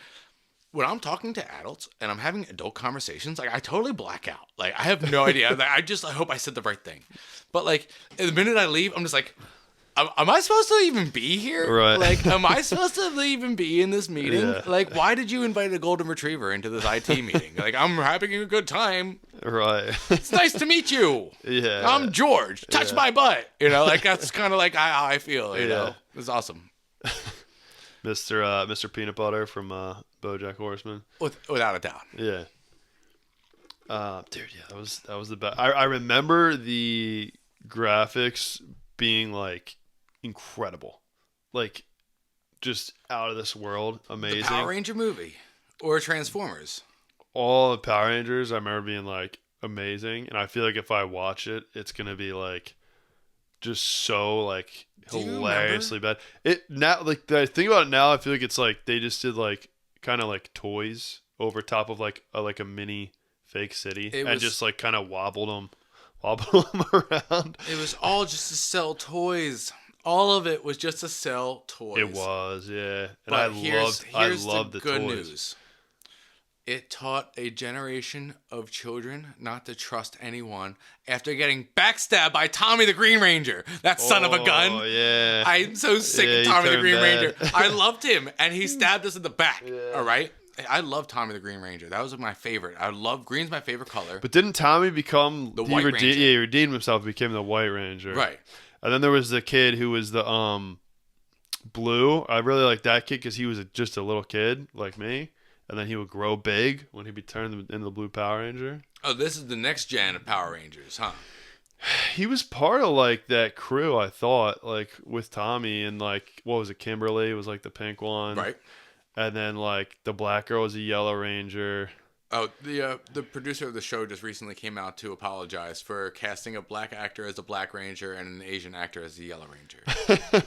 when I'm talking to adults and I'm having adult conversations, like I totally black out. Like I have no idea. Like, I hope I said the right thing. But like the minute I leave, I'm just like, am I supposed to even be here? Right. Like, am I supposed to even be in this meeting? Yeah. Like, why did you invite a golden retriever into this IT meeting? Like, I'm having a good time. Right. It's nice to meet you. Yeah. I'm George. Touch my butt. Like that's kind of like how I feel. You know, it's awesome. Mr. Peanut Butter from BoJack Horseman. Without a doubt. Yeah. Dude, yeah, that was the best. I remember the graphics being like incredible, like just out of this world, amazing. The Power Ranger movie or Transformers. All the Power Rangers, I remember being like amazing, and I feel like if I watch it, it's gonna be like just so like hilariously bad. It now like the thing about it now, I feel like it's like they just did like kind of like toys over top of like a mini fake city and just like kind of wobbled them around. It was all just to sell toys. All of it was just to sell toys. It was, yeah. And but I loved the good toys. News. It taught a generation of children not to trust anyone after getting backstabbed by Tommy the Green Ranger. That son of a gun. Oh, yeah. I'm so sick of Tommy the Green Ranger. I loved him, and he stabbed us in the back. Yeah. All right? I love Tommy the Green Ranger. That was my favorite. Green's my favorite color. But didn't Tommy become the White Ranger? Yeah, he redeemed himself, became the White Ranger. Right. And then there was the kid who was the blue. I really liked that kid because he was just a little kid like me, and then he would grow big when he'd be turned into the blue Power Ranger. Oh, this is the next gen of Power Rangers, huh? He was part of like that crew, I thought, like with Tommy and like what was it, Kimberly was like the pink one, Right. And then like the black girl was a Yellow Ranger. Oh, the producer of the show just recently came out to apologize for casting a black actor as a Black Ranger and an Asian actor as the Yellow Ranger.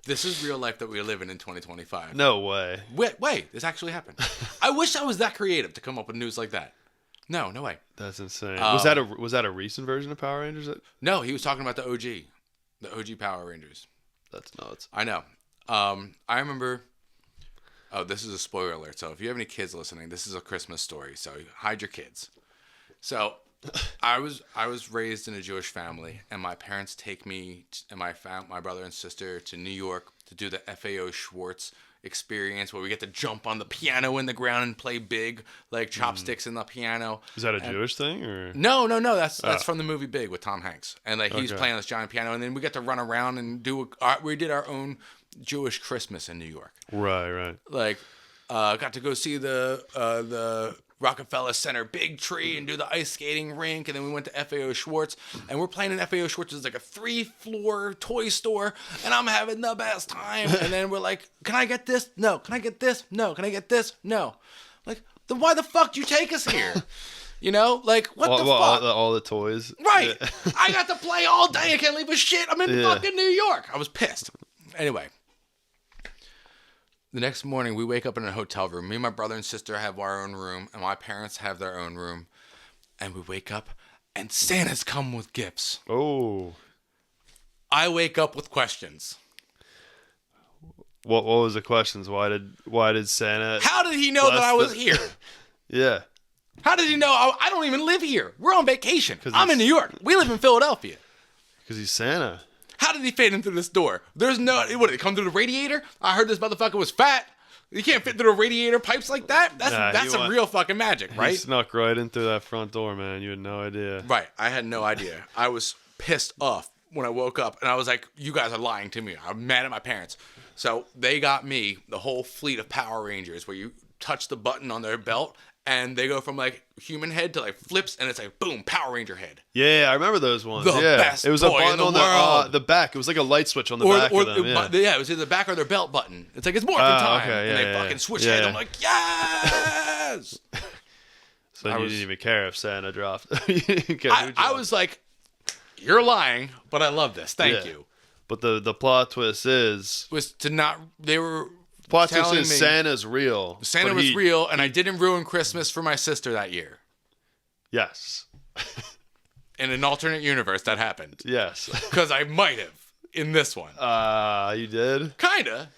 This is real life that we live in 2025. No way. Wait, this actually happened. I wish I was that creative to come up with news like that. No way. That's insane. Was that a recent version of Power Rangers? No, he was talking about the OG Power Rangers. That's nuts. I know. I remember. Oh, this is a spoiler alert. So if you have any kids listening, this is a Christmas story. So hide your kids. So I was raised in a Jewish family, and my parents take me and my brother and sister to New York to do the FAO Schwartz experience, where we get to jump on the piano in the ground and play big, like chopsticks in the piano. Is that a Jewish thing or? No. That's from the movie Big with Tom Hanks, and like he's playing this giant piano, and then we get to run around and we did our own Jewish Christmas in New York. Right. Like, got to go see the Rockefeller Center big tree and do the ice skating rink, and then we went to FAO Schwartz, and we're playing in FAO Schwartz. It's like a 3-floor toy store, and I'm having the best time. And then we're like, can I get this? No. Can I get this? No. Can I get this? No. Like, then why the fuck did you take us here? You know, like, what the fuck? All the toys. Right. I got to play all day. I can't leave a shit. I'm in fucking New York. I was pissed. Anyway. The next morning, we wake up in a hotel room. Me and my brother and sister have our own room, and my parents have their own room. And we wake up, and Santa's come with gifts. Oh. I wake up with questions. What was the questions? Why did Santa? How did he know that I was here? Yeah. How did he know? I don't even live here. We're on vacation. I'm in New York. We live in Philadelphia. Because he's Santa. How did he fit in through this door? There's no... What, did it come through the radiator? I heard this motherfucker was fat. You can't fit through the radiator pipes like that? That's some real fucking magic, right? He snuck right in through that front door, man. You had no idea. Right. I had no idea. I was pissed off when I woke up, and I was like, you guys are lying to me. I'm mad at my parents. So they got me the whole fleet of Power Rangers, where you touch the button on their belt, and they go from like human head to like flips, and it's like boom, Power Ranger head. Yeah, I remember those ones. The best it was a toy button in the on world. the back. It was like a light switch on the back of them. Yeah, it was either the back or their belt button. It's like it's morphin' time, okay, and they fucking switch head. I'm like, yes. So you didn't even care if Santa dropped. I was like, you're lying, but I love this. Thank you. But the plot twist was to not. They were. Plot twist is Santa's real. Santa was real, and I didn't ruin Christmas for my sister that year. Yes. In an alternate universe, that happened. Yes. Because I might have in this one. You did? Kinda.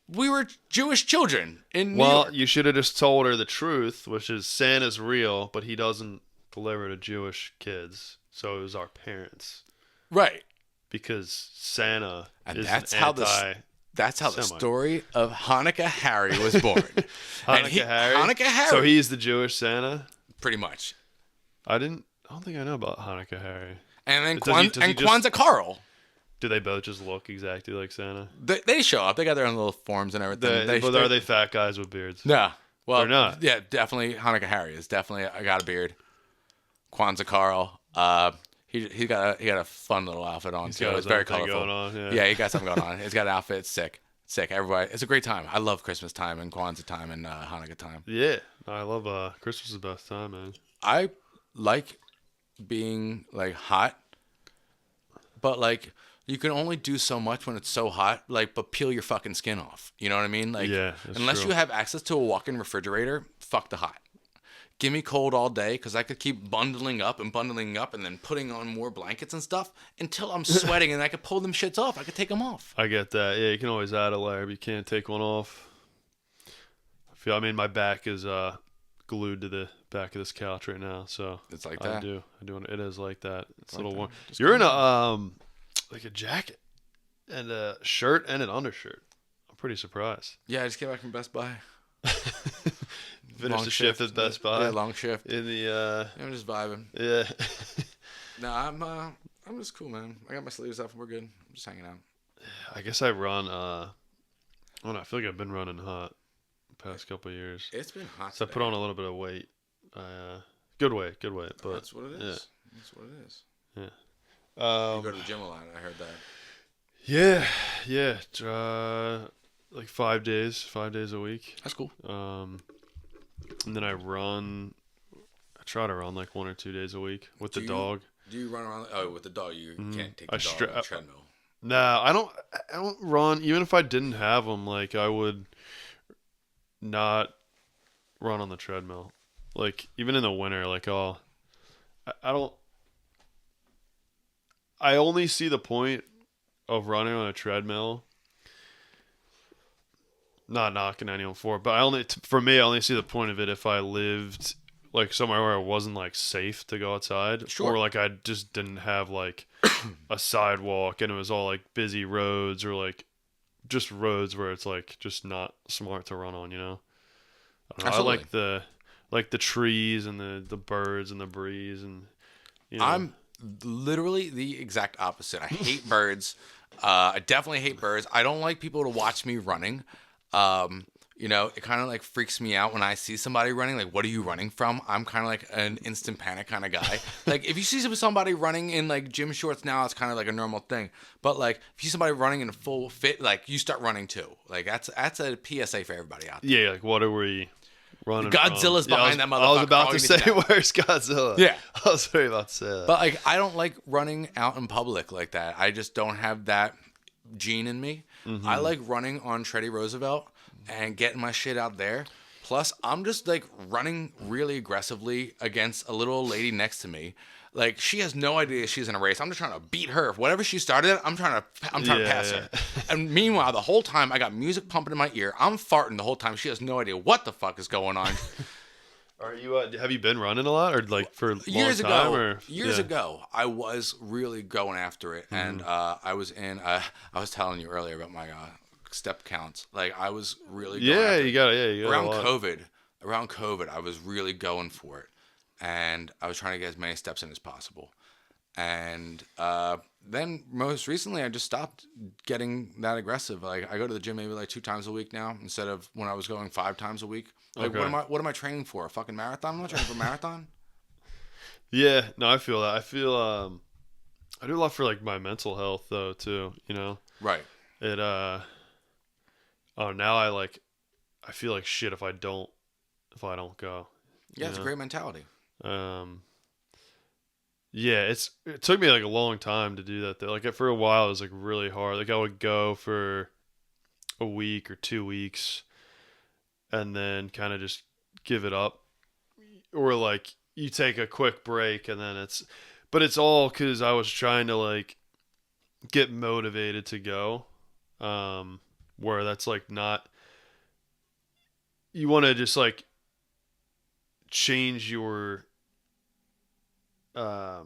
We were Jewish children in New York. You should have just told her the truth, which is Santa's real, but he doesn't deliver to Jewish kids. So it was our parents. Right. Because Santa That's how the story of Hanukkah Harry was born. Hanukkah Harry? So he's the Jewish Santa? Pretty much. I don't think I know about Hanukkah Harry. And then Kwanzaa Carl. Do they both just look exactly like Santa? They show up. They got their own little forms and everything. Are they fat guys with beards? No. Well, they're not. Yeah, definitely Hanukkah Harry is definitely I got a beard. Kwanzaa Carl. He got a fun little outfit on too. It's very colorful. Going on, yeah, he got something going on. He's got an outfit. It's sick. Everybody, it's a great time. I love Christmas time and Kwanzaa time and Hanukkah time. Yeah, I love Christmas is the best time, man. I like being like hot, but like you can only do so much when it's so hot. Like, but peel your fucking skin off. You know what I mean? Like, yeah, unless you have access to a walk-in refrigerator, fuck the hot. Give me cold all day, because I could keep bundling up and then putting on more blankets and stuff until I'm sweating and I could pull them shits off. I could take them off. I get that. Yeah, you can always add a layer, but you can't take one off. My back is glued to the back of this couch right now, so it's like that. I do. It is like that. It's a little warm. You're in a like a jacket and a shirt and an undershirt. I'm pretty surprised. Yeah, I just came back from Best Buy. Finished the shift at Best Buy. Yeah, long shift. In the I'm just vibing. Yeah. No, I'm just cool, man. I got my sleeves up. We're good. I'm just hanging out. I guess I run. I don't know. I feel like I've been running hot the past couple of years. It's been hot. So I put on a little bit of weight. Good weight. But that's what it is. Yeah. That's what it is. Yeah. You go to the gym a lot. I heard that. Yeah. Like 5 days a week. That's cool. And then I try to run like 1 or 2 days a week with the dog. Do you run around? Oh, with the dog, you can't take the dog on the treadmill. Nah, I don't run. Even if I didn't have them, like I would not run on the treadmill. Like even in the winter, like I don't. I only see the point of running on a treadmill. Not knocking anyone for it, but for me, I only see the point of it if I lived like somewhere where it wasn't like safe to go outside, sure. Or like I just didn't have like a sidewalk and it was all like busy roads or like just roads where it's like just not smart to run on, you know. I like the trees and the birds and the breeze and. You know. I'm literally the exact opposite. I hate birds. I definitely hate birds. I don't like people to watch me running. You know, it kind of like freaks me out when I see somebody running. Like, what are you running from? I'm kind of like an instant panic kind of guy. Like, if you see somebody running in like gym shorts now, it's kind of like a normal thing. But like, if you see somebody running in a full fit, like you start running too. Like that's a PSA for everybody out there. Yeah, like what are we running Godzilla's from? behind that motherfucker. I was about to say, where's Godzilla? Yeah. I was very about to say that. But like, I don't like running out in public like that. I just don't have that gene in me. Mm-hmm. I like running on Teddy Roosevelt and getting my shit out there. Plus, I'm just like running really aggressively against a little old lady next to me. Like, she has no idea she's in a race. I'm just trying to beat her. Whatever she started, I'm trying to pass her. And meanwhile, the whole time I got music pumping in my ear. I'm farting the whole time. She has no idea what the fuck is going on. Are you? Have you been running a lot, or like for a years long time? Ago? Years ago, I was really going after it, and I was in. I was telling you earlier about my step counts. Like I was really going after you got around COVID. Around COVID, I was really going for it, and I was trying to get as many steps in as possible. And then most recently, I just stopped getting that aggressive. Like I go to the gym maybe like 2 times a week now instead of when I was going 5 times a week. Like okay. what am I training for? A fucking marathon? I'm not training for a marathon. Yeah, no, I feel that. I feel I do a lot for like my mental health though too. You know, right? It now I feel like shit if I don't go. Yeah, it's a great mentality. Yeah, it took me like a long time to do that though. Like for a while it was like really hard. Like I would go for a week or 2 weeks and then kind of just give it up, or like you take a quick break and then it's all because I was trying to like get motivated to go, where that's like not, you want to just like change your why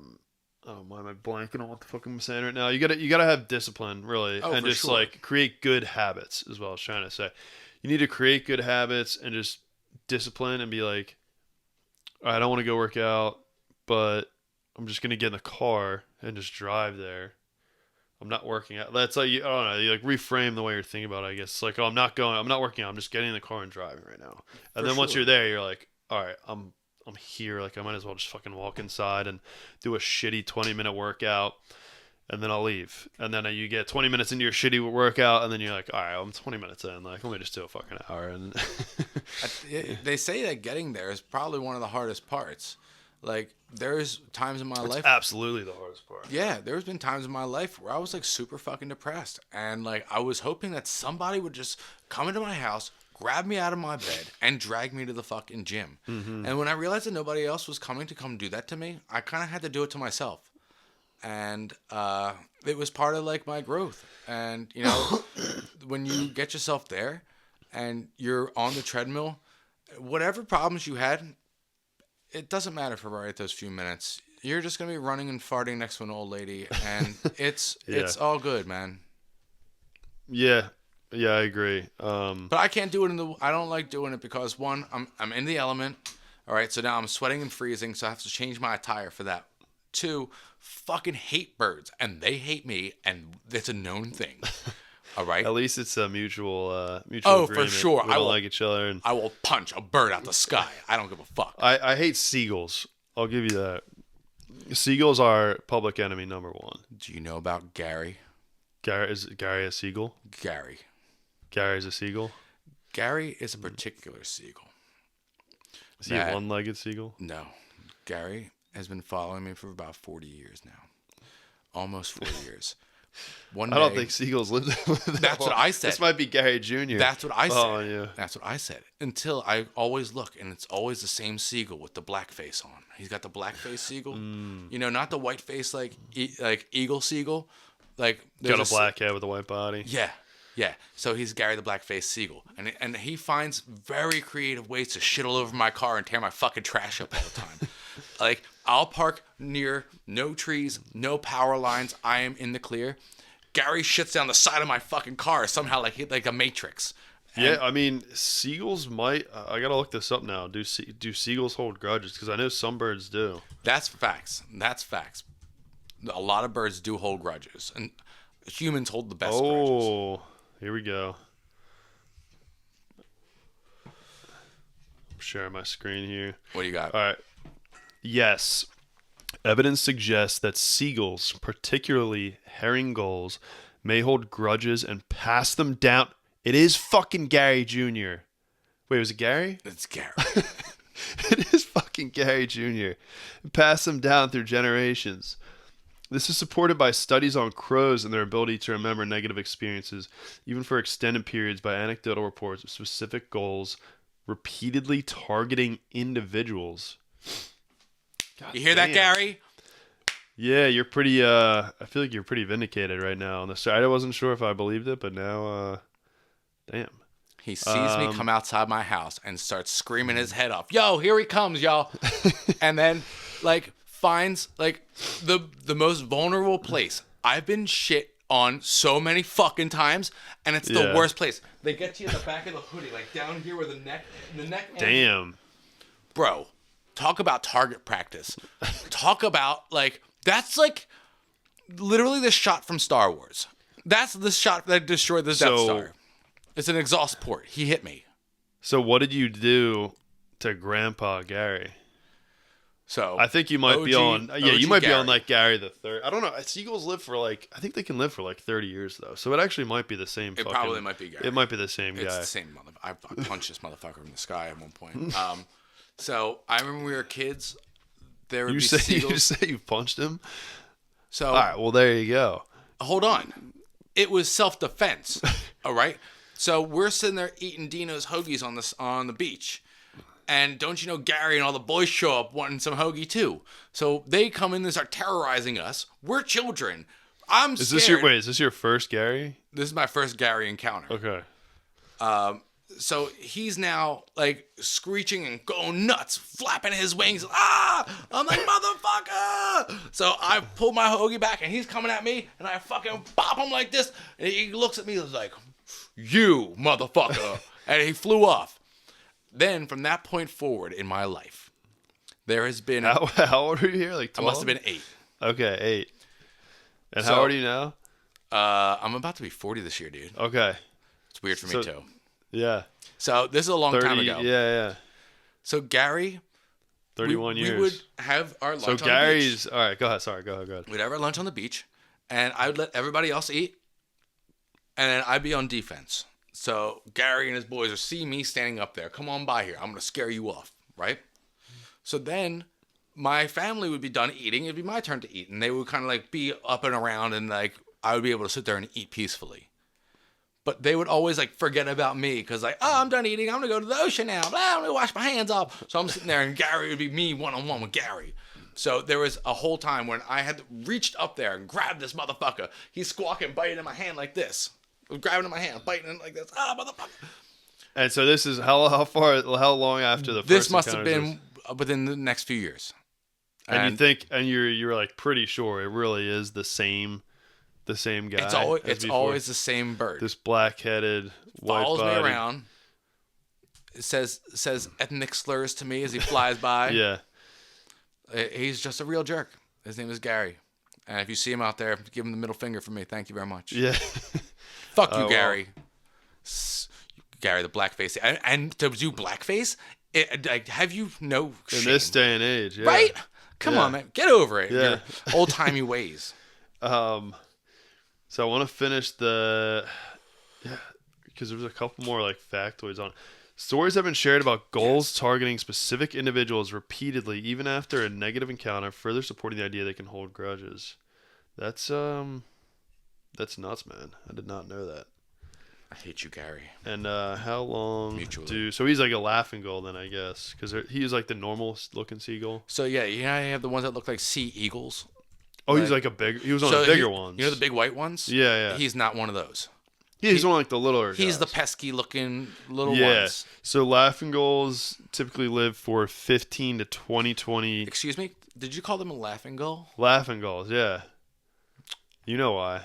am I blanking on what the fuck I'm saying right now? You gotta have discipline really, and just like create good habits is what I was trying to say. You need to create good habits and just discipline and be like, I don't want to go work out, but I'm just gonna get in the car and just drive there. I'm not working out. That's like, I don't know, you like reframe the way you're thinking about it, I guess. It's like, oh, I'm not working out, I'm just getting in the car and driving right now. And then once you're there, you're like, all right, I'm here, like I might as well just fucking walk inside and do a shitty 20-minute workout, and then I'll leave. And then you get 20 minutes into your shitty workout, and then you're like, all right, I'm 20 minutes in, like let me just do a fucking hour. And they say that getting there is probably one of the hardest parts. Like there's times in my life, absolutely the hardest part. Yeah, there's been times in my life where I was like super fucking depressed, and like I was hoping that somebody would just come into my house, grab me out of my bed, and drag me to the fucking gym. Mm-hmm. And when I realized that nobody else was coming to come do that to me, I kind of had to do it to myself. And it was part of like my growth. And you know, when you get yourself there and you're on the treadmill, whatever problems you had, it doesn't matter for right those few minutes. You're just gonna be running and farting next to an old lady, and it's all good, man. Yeah, I agree. But I can't do it I don't like doing it because one, I'm in the element. All right, so now I'm sweating and freezing, so I have to change my attire for that. 2, fucking hate birds, and they hate me, and it's a known thing. All right. At least it's a mutual Oh, agreement. for sure. We don't like each other. And I will punch a bird out the sky. I don't give a fuck. I hate seagulls. I'll give you that. Seagulls are public enemy number one. Do you know about Gary? Is Gary a seagull? Gary. Gary's a seagull? Gary is a particular seagull. Is he a one-legged seagull? No. Gary has been following me for about 40 years now. Almost 40 years. One day, I don't think seagulls live that That's long. what I said. This might be Gary Jr. That's what I said. Oh, yeah. That's what I said. Until I always look, and it's always the same seagull with the black face on. He's got the black face seagull. You know, not the white face like eagle seagull. Like Got a black head with a white body. Yeah. Yeah, so he's Gary the Black-Faced Seagull. And he finds very creative ways to shit all over my car and tear my fucking trash up all the time. Like, I'll park near no trees, no power lines. I am in the clear. Gary shits down the side of my fucking car somehow like a Matrix. Yeah, I mean, seagulls might... I gotta look this up now. Do seagulls hold grudges? Because I know some birds do. That's facts. That's facts. A lot of birds do hold grudges. And humans hold the best grudges. Oh... Here we go. I'm sharing my screen here. What do you got? All right. Yes. Evidence suggests that seagulls, particularly herring gulls, may hold grudges and pass them down. It is fucking Gary Jr. Wait, was it Gary? It's Gary. It is fucking Gary Jr. And pass them down through generations. This is supported by studies on crows and their ability to remember negative experiences, even for extended periods, by anecdotal reports of specific gulls repeatedly targeting individuals. God You hear that, Gary? Yeah, you're pretty, I feel like you're pretty vindicated right now. On the side, I wasn't sure if I believed it, but now, damn. He sees me come outside my house and starts screaming his head off. Yo, here he comes, y'all. And then, like... finds like the most vulnerable place. I've been shit on so many fucking times, and it's the worst place. They get to you in the back of the hoodie, like down here where the neck. Damn, bro, talk about target practice. Talk about like that's like literally the shot from Star Wars. That's the shot that destroyed the Death Star. It's an exhaust port. He hit me. So what did you do to Grandpa Gary? So I think you might be on. Yeah, you might Gary. be on like Gary the Third. I don't know. Seagulls live for like. I think they can live for like 30 years though. So it actually might be the same. It probably might be Gary. It might be the same guy. It's the same mother. I punched this motherfucker in the sky at one point. So I remember when we were kids. There would be seagulls. You say you punched him. So all right. Well, there you go. Hold on. It was self-defense. All right. So we're sitting there eating Dino's hoagies on the beach. And don't you know Gary and all the boys show up wanting some hoagie too. So they come in and start terrorizing us. We're children. I'm scared. Is this your first Gary? This is my first Gary encounter. Okay. So he's now like screeching and going nuts, flapping his wings. Ah! I'm like, motherfucker! So I pull my hoagie back and he's coming at me and I fucking bop him like this. And he looks at me and is like, you motherfucker. And he flew off. Then, from that point forward in my life, there has been... How old are you here? Like 12? I must have been 8. Okay, 8. And how old are you now? I'm about to be 40 this year, dude. Okay. It's weird for me, too. Yeah. So, this is a long 30, time ago. Yeah. So, Gary... 31 years. We would have our lunch on the beach. So, Gary's... All right, go ahead. Sorry, go ahead. We'd have our lunch on the beach, and I would let everybody else eat, and then I'd be on defense. So Gary and his boys will see me standing up there. Come on by here. I'm going to scare you off, right? So then my family would be done eating. It'd be my turn to eat. And they would kind of like be up and around and like I would be able to sit there and eat peacefully. But they would always like forget about me because like, oh, I'm done eating. I'm going to go to the ocean now. I'm going to wash my hands off. So I'm sitting there and Gary would be me one-on-one with Gary. So there was a whole time when I had reached up there and grabbed this motherfucker. He's squawking, biting in my hand like this. Grabbing in my hand, biting it like this. Ah, motherfucker. And so this is how long after the first This must have been within the next few years. And you think, and you're like pretty sure it really is the same guy. It's always the same bird. This black-headed, white follows body. me around. It says ethnic slurs to me as he flies by. Yeah. He's just a real jerk. His name is Gary. And if you see him out there, give him the middle finger for me. Thank you very much. Yeah. Fuck you, Gary. Gary, the blackface. And to do blackface, have you no shame? In this day and age, yeah. Right? Come on, man. Get over it. Yeah. Your old-timey ways. So I want to finish because there's a couple more like factoids on. Stories have been shared about gulls targeting specific individuals repeatedly, even after a negative encounter, further supporting the idea they can hold grudges. That's nuts, man. I did not know that. I hate you, Gary. And how long Mutually. so he's like a laughing gull then, I guess, because he's like the normal looking seagull. So yeah, you have the ones that look like sea eagles. Oh, he's like he was on the bigger ones. You know the big white ones? Yeah. He's not one of those. Yeah, he's one of like the littler He's guys. the pesky looking little Yeah. ones. So laughing gulls typically live for 15 to 20. Excuse me? Did you call them a laughing gull? Laughing gulls, yeah. You know why?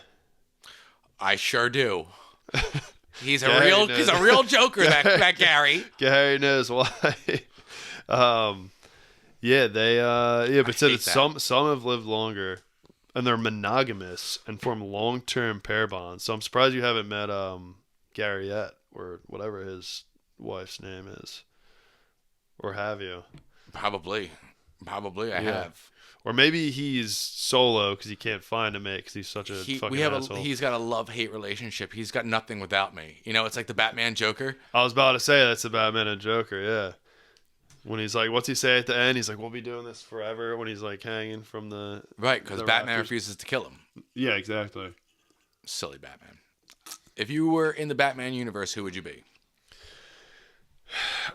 I sure do. He's a Gary real knows. joker, that Gary. Gary knows why. Yeah, but said that some have lived longer, and they're monogamous and form long-term pair bonds. So I'm surprised you haven't met Gary yet, or whatever his wife's name is, or have you? Probably I have. Or maybe he's solo because he can't find a mate because he's such a fucking asshole. He's got a love-hate relationship. He's got nothing without me. You know, it's like the Batman Joker. I was about to say that's the Batman and Joker, yeah. When he's like, what's he say at the end? He's like, we'll be doing this forever. When he's like hanging from the right, because Batman rafters. refuses to kill him. Yeah, exactly. Silly Batman. If you were in the Batman universe, who would you be?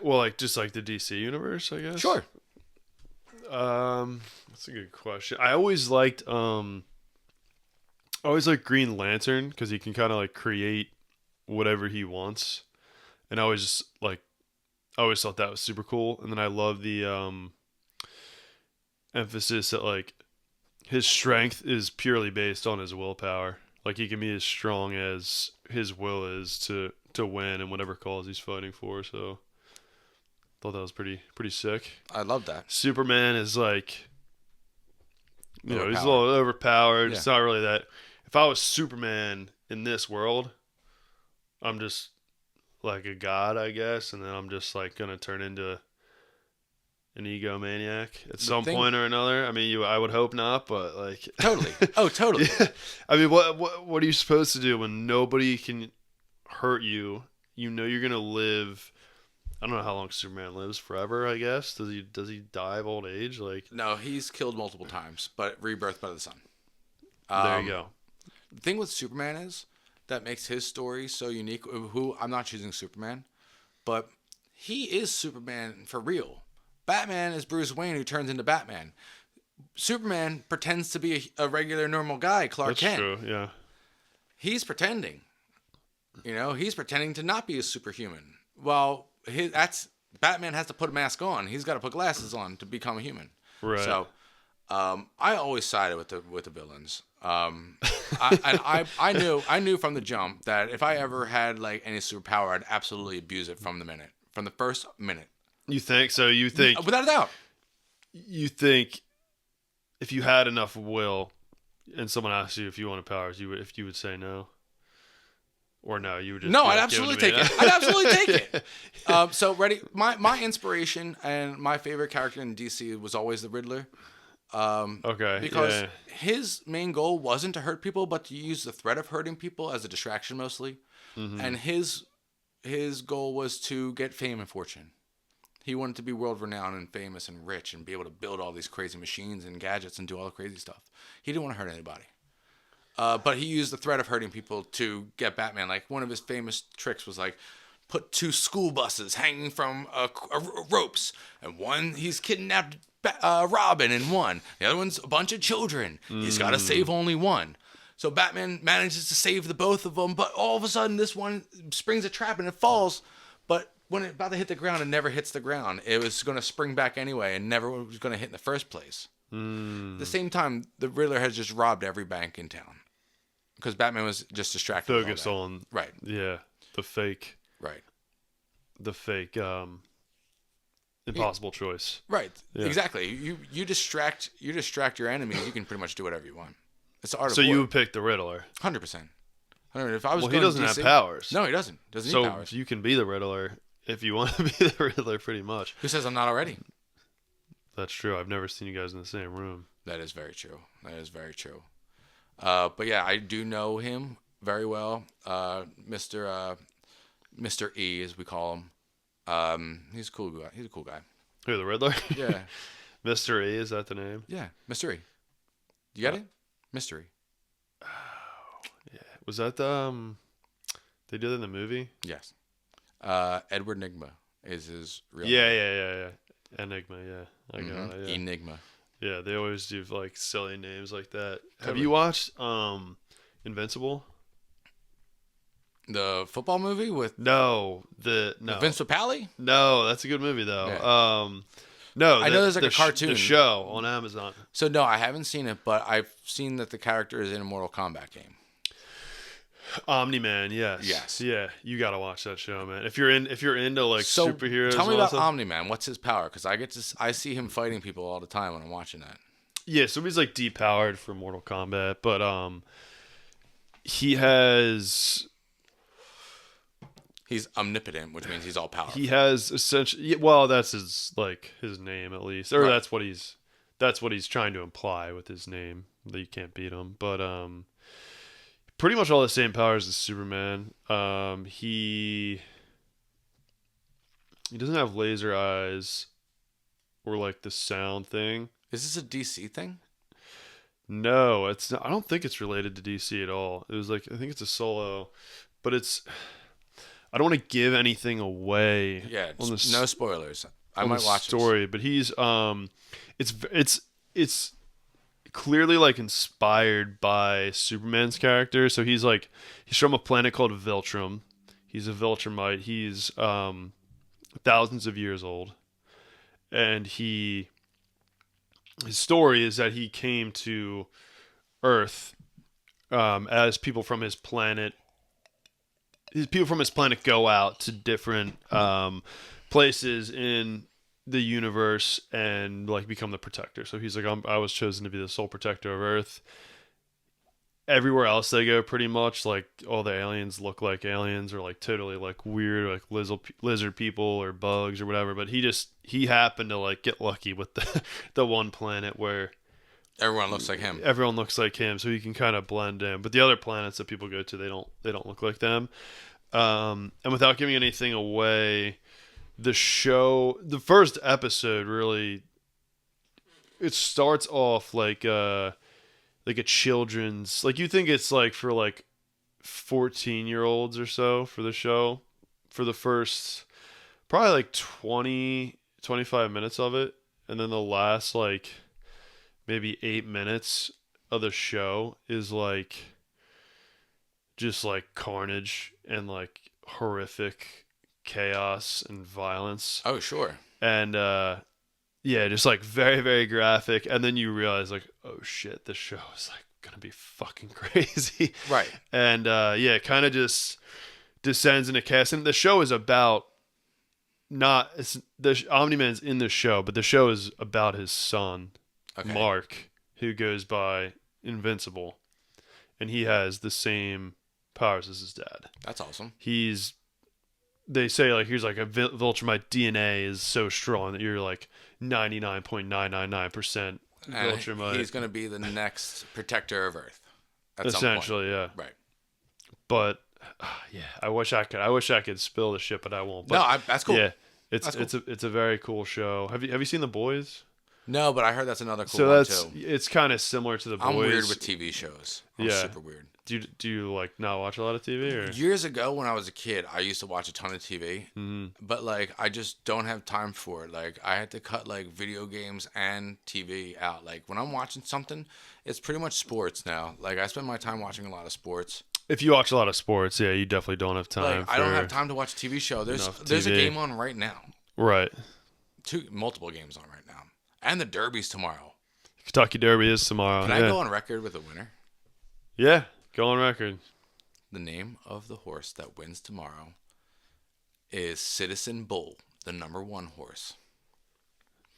Well, like just like the DC universe, I guess. Sure. That's a good question. I always liked Green Lantern because he can kind of like create whatever he wants, and I always thought that was super cool. And then I love the emphasis that like his strength is purely based on his willpower. Like he can be as strong as his will is to win in whatever cause he's fighting for. So thought that was pretty sick. I love that. Superman is like, he's a little overpowered. Yeah. It's not really that. If I was Superman in this world, I'm just like a god, I guess, and then I'm just like gonna turn into an egomaniac at some point or another. I mean, I would hope not, but like totally. Oh, totally. Yeah. I mean, what are you supposed to do when nobody can hurt you? You know you're gonna live. I don't know how long Superman lives, forever, I guess. Does he die of old age? Like No, he's killed multiple times, but rebirthed by the sun. There you go. The thing with Superman is that makes his story so unique. Who I'm not choosing Superman, but he is Superman for real. Batman is Bruce Wayne who turns into Batman. Superman pretends to be a regular normal guy, Clark Kent. That's true, yeah. He's pretending. He's pretending to not be a superhuman. Well, Batman has to put a mask on. He's got to put glasses on to become a human. Right. So, I always sided with the villains. I knew from the jump that if I ever had like any superpower, I'd absolutely abuse it from the first minute. You think so? You think Without a doubt. You think if you had enough will, and someone asked you if you wanted powers, you would say no. Or no, you would just no. I'd absolutely take it. I'd absolutely take it. So ready. My inspiration and my favorite character in DC was always the Riddler. Okay. Because his main goal wasn't to hurt people, but to use the threat of hurting people as a distraction mostly. Mm-hmm. And his goal was to get fame and fortune. He wanted to be world renowned and famous and rich and be able to build all these crazy machines and gadgets and do all the crazy stuff. He didn't want to hurt anybody. But he used the threat of hurting people to get Batman. Like one of his famous tricks was like put 2 school buses hanging from ropes, and one he's kidnapped Robin in one. The other one's a bunch of children. He's got to save only one. So Batman manages to save the both of them, but all of a sudden this one springs a trap and it falls. But when it's about to hit the ground, it never hits the ground. It was going to spring back anyway and never was going to hit in the first place. At the same time, the Riddler has just robbed every bank in town because Batman was just distracted. Focused on right. Yeah, the fake. Right. The fake. Impossible choice. Right. Yeah. Exactly. You distract your enemies. You can pretty much do whatever you want. It's the art of So war. you would pick the Riddler. 100%. If I was Well, going he doesn't DC, have powers. No, he doesn't. Doesn't So need powers. you can be the Riddler if you want to be the Riddler, pretty much. Who says I'm not already? That's true. I've never seen you guys in the same room. That is very true. But yeah, I do know him very well. Mr. E, as we call him. He's a cool guy. Who, the Riddler? Yeah. Mr. E, is that the name? Yeah, Mr. E. You got it? Mystery. Yeah. Was that the they did it in the movie? Yes. Edward Nigma is his real name. Yeah. Enigma, yeah. I got it, yeah. Enigma. Yeah, they always do like silly names like that. Totally. Have you watched Invincible? The football movie with No. Vince Papale? No, that's a good movie though. Yeah. No, I know there's like a cartoon. The show on Amazon. So no, I haven't seen it, but I've seen that the character is in a Mortal Kombat game. Omni-Man, yes. Yes. Yeah, you gotta watch that show, man. If you're into like superheroes. Tell me and all about that stuff. Omni-Man. What's his power? Because I see him fighting people all the time when I'm watching that. Yeah, so he's like depowered for Mortal Kombat, but He's omnipotent, which means he's all powerful. he has essentially, well, that's his name at least, or Right. that's what he's trying to imply with his name, that you can't beat him. But pretty much all the same powers as Superman. He doesn't have laser eyes or like the sound thing. Is this a DC thing? No, it's not. I don't think it's related to DC at all. It was like, I think it's a solo, but I don't want to give anything away. Yeah, on the no spoilers. I on might the watch story, but he's it's clearly like inspired by Superman's character. So he's from a planet called Viltrum. He's a Viltrumite. He's thousands of years old, and his story is that he came to Earth as people from his planet. People from his planet go out to different places in the universe and like become the protector. So he's like, I was chosen to be the sole protector of Earth. Everywhere else they go, pretty much like all the aliens look like aliens or like totally like weird like lizard people or bugs or whatever. But he happened to like get lucky with the one planet where everyone looks like him. Everyone looks like him, so he can kind of blend in. But the other planets that people go to, they don't look like them. And without giving anything away, the first episode really, it starts off like a children's, like you think it's like for like 14-year-olds or so for the show, for the first probably like 20-25 minutes of it, and then the last like maybe 8 minutes of the show is like just like carnage and like horrific chaos and violence. Oh, sure. And yeah, just like very, very graphic. And then you realize like, oh shit, this show is like gonna be fucking crazy. Right. And yeah, it kind of just descends into chaos. And the show is about Omni-Man's in the show, but the show is about his son, okay, Mark, who goes by Invincible, and he has the same powers as his dad. That's awesome. They say like he's like a Viltrumite DNA is so strong that you're like 99.999% Viltrumite. He's going to be the next protector of Earth. Essentially, yeah. Right. But yeah, I wish I could spill the shit, but I won't. But, no, that's cool. Yeah, it's a very cool show. Have you seen The Boys? No, but I heard that's another cool one too. It's kind of similar to The Boys. I'm weird with TV shows. I'm super weird. Do you like not watch a lot of TV? Or? Years ago when I was a kid, I used to watch a ton of TV, but like I just don't have time for it. Like I had to cut like video games and TV out. Like when I'm watching something, it's pretty much sports now. Like I spend my time watching a lot of sports. If you watch a lot of sports, yeah, you definitely don't have time. Like, I don't have time to watch a TV show. There's a game on right now. Right. Multiple games on right now, and the Derby's tomorrow. Kentucky Derby is tomorrow. Can I go on record with the winner? Yeah, go on record. The name of the horse that wins tomorrow is Citizen Bull, the number 1 horse.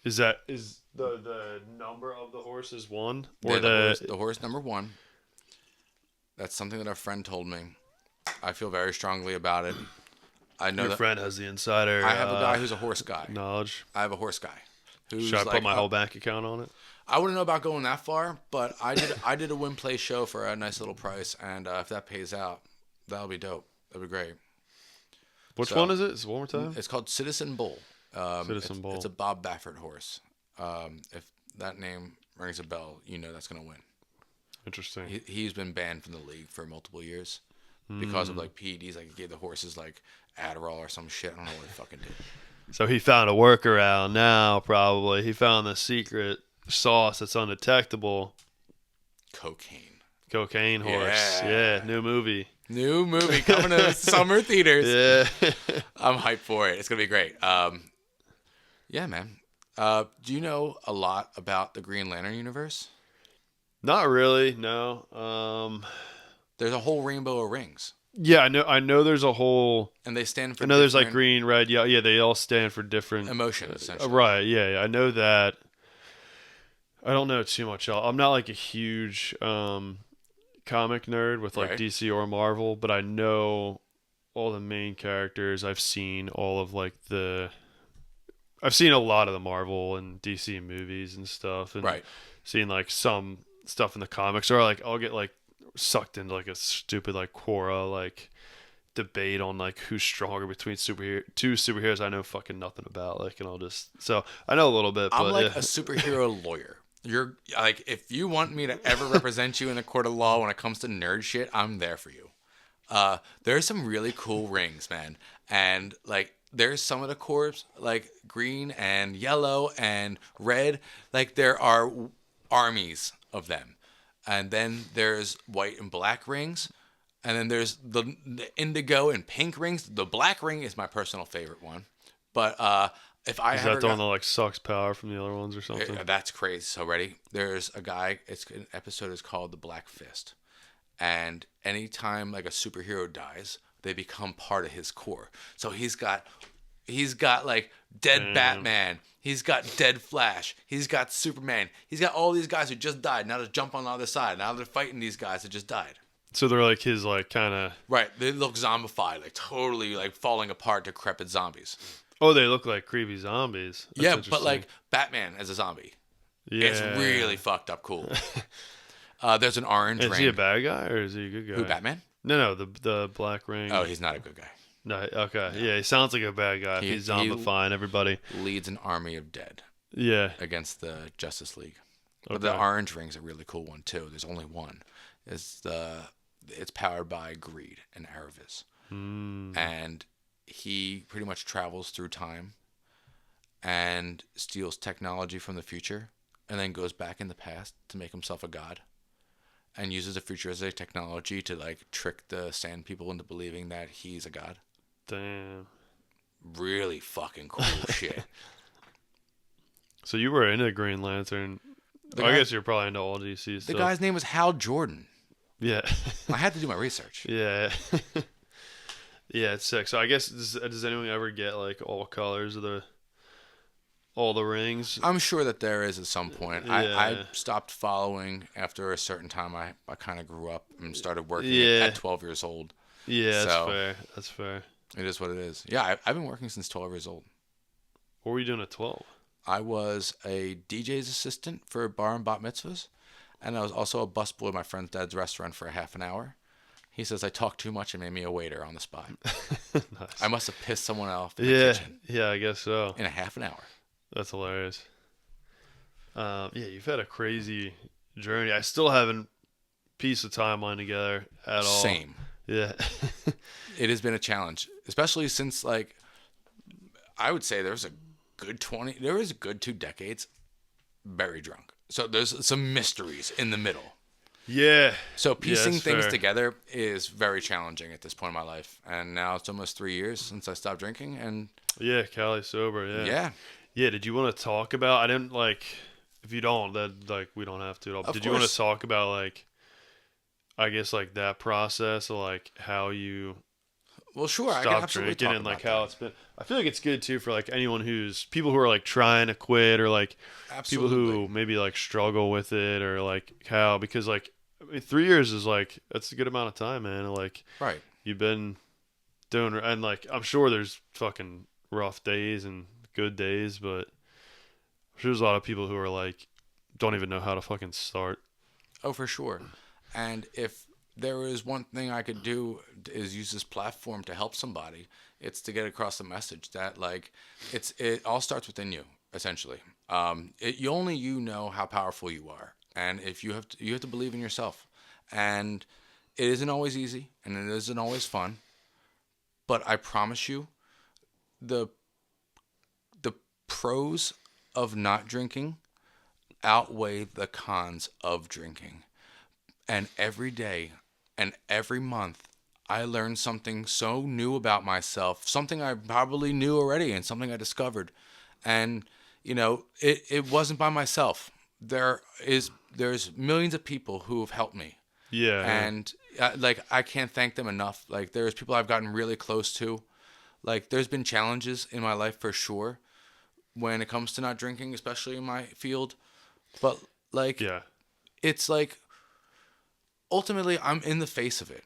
Is the number of the horse is 1 or the horse number 1? That's something that a friend told me. I feel very strongly about it. I know Your that friend has the insider. I have a guy who's a horse guy. Knowledge. I have a horse guy. Who's Should I like, put my whole bank account on it? I wouldn't know about going that far, but I did a win play show for a nice little price, and if that pays out, that'll be dope. That'll be great. Which one is it? One more time. It's called Citizen Bull. Citizen Bull. It's a Bob Baffert horse. If that name rings a bell, you know that's gonna win. Interesting. He's been banned from the league for multiple years because of like PEDs. Like he gave the horses like Adderall or some shit. I don't know what he fucking did. So he found a workaround now. Probably he found the secret sauce that's undetectable. Cocaine horse. Yeah. New movie Coming to summer theaters. Yeah. I'm hyped for it. It's gonna be great. Yeah, man. Do you know a lot about the Green Lantern universe? Not really. No. There's a whole rainbow of rings. Yeah, I know. There's a whole. And they stand for. I know there's like green, red, yeah. Yeah, they all stand for different emotions. Essentially. Right. Yeah. I know that. I don't know too much. I'm not like a huge comic nerd with like DC or Marvel, but I know all the main characters. I've seen all of like I've seen a lot of the Marvel and DC movies and stuff, and seen like some stuff in the comics, or like I'll get like sucked into like a stupid like Quora like debate on like who's stronger between two superheroes I know fucking nothing about, like, and so I know a little bit. I'm but like a superhero lawyer. You're like, if you want me to ever represent you in a court of law when it comes to nerd shit, I'm there for you. There's some really cool rings, man, and like there's some of the corps like green and yellow and red, like there are armies of them, and then there's white and black rings, and then there's the indigo and pink rings. The black ring is my personal favorite one, but if I is that the one that like sucks power from the other ones or something? That's crazy. So ready? There's a guy. An episode is called the Black Fist, and anytime like a superhero dies, they become part of his core. So he's got like dead Batman. He's got dead Flash. He's got Superman. He's got all these guys who just died. Now to jump on the other side. Now they're fighting these guys that just died. So they're like his like kind of right. They look zombified, like totally like falling apart, decrepit zombies. Oh, they look like creepy zombies. That's but like Batman as a zombie. Yeah. It's really fucked up cool. There's an orange ring. Is he a bad guy or is he a good guy? Who, Batman? No, the black ring. Oh, he's not a good guy. No, okay. Yeah, he sounds like a bad guy. He's zombifying everybody. Leads an army of dead. Yeah. Against the Justice League. Okay. But the orange ring's a really cool one too. There's only one. It's powered by greed and avarice. And he pretty much travels through time and steals technology from the future and then goes back in the past to make himself a god and uses the future as a technology to like trick the sand people into believing that he's a god. Damn. Really fucking cool shit. So you were into Green Lantern. I guess you're probably into all DC stuff. The guy's name was Hal Jordan. Yeah. I had to do my research. Yeah. Yeah, it's sick. So I guess does anyone ever get like all colors of all the rings? I'm sure that there is at some point. Yeah. I stopped following after a certain time. I kind of grew up and started working at 12 years old. Yeah, that's fair. That's fair. It is what it is. Yeah, I've been working since 12 years old. What were you doing at 12? I was a DJ's assistant for bar and bat mitzvahs, and I was also a busboy at my friend's dad's restaurant for a half an hour. He says I talked too much and made me a waiter on the spot. Nice. I must have pissed someone off in the kitchen. Yeah, I guess so. In a half an hour. That's hilarious. Yeah, you've had a crazy journey. I still haven't pieced the timeline together at all. Same. Yeah. It has been a challenge, especially since, like, I would say there was a good 2 decades very drunk. So there's some mysteries in the middle. Yeah. So piecing things together is very challenging at this point in my life. And now it's almost 3 years since I stopped drinking. And yeah, Cali sober. Yeah. Yeah. Yeah. Did you want to talk about? I didn't like. If you don't, that like we don't have to at all. But did you want to talk about like? I guess like that process of like how you. Well, sure. I can absolutely talk and like about how that. it's been. I feel like it's good too for like people who are like trying to quit or like Absolutely. people who maybe like struggle with it or like how, because like I mean, 3 years is like, that's a good amount of time, man. Like, Right. you've been doing, and like, I'm sure there's fucking rough days and good days, but I'm sure there's a lot of people who are like, don't even know how to fucking start. Oh, for sure. And if there is one thing I could do is use this platform to help somebody, it's to get across the message that like it all starts within you, essentially. You know how powerful you are, and if you have to believe in yourself, and it isn't always easy and it isn't always fun, but I promise you, the the pros of not drinking outweigh the cons of drinking. And every day and every month, I learn something so new about myself, something I probably knew already and something I discovered. And, it wasn't by myself. There's millions of people who have helped me. Yeah. And I can't thank them enough. Like there's people I've gotten really close to. Like there's been challenges in my life for sure when it comes to not drinking, especially in my field. But like Yeah. it's like ultimately I'm in the face of it.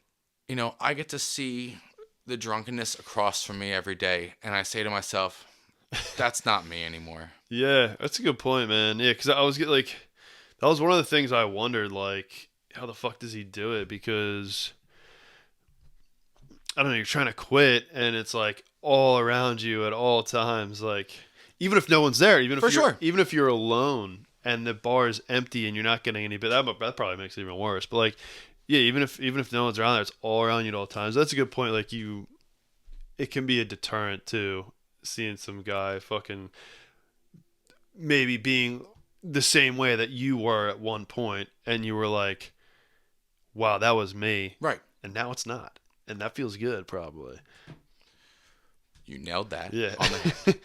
I get to see the drunkenness across from me every day, and I say to myself, that's not me anymore. Yeah, that's a good point, man. Yeah, because I was like, that was one of the things I wondered, like, how the fuck does he do it? Because I don't know, you're trying to quit, and it's like all around you at all times, like even if no one's there, even if you're alone and the bar is empty and you're not getting any, but that probably makes it even worse. But like, yeah, even if no one's around there, it's all around you at all times. That's a good point. Like it can be a deterrent too, seeing some guy fucking maybe being the same way that you were at one point, and you were like, wow, that was me, Right. and now it's not, and that feels good, probably. You nailed that. Yeah. On the head.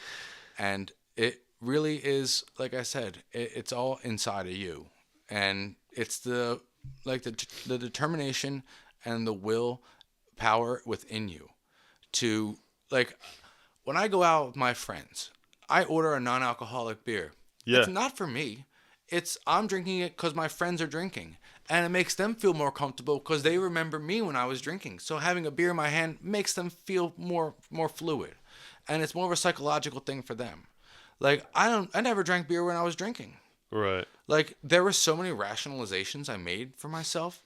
And it really is, like I said, it's all inside of you, and it's the determination and the will power within you to like when I go out with my friends, I order a non-alcoholic beer. Yeah. It's not for me. I'm drinking it because my friends are drinking, and it makes them feel more comfortable because they remember me when I was drinking. So having a beer in my hand makes them feel more fluid, and it's more of a psychological thing for them. Like I never drank beer when I was drinking. Right. Like there were so many rationalizations I made for myself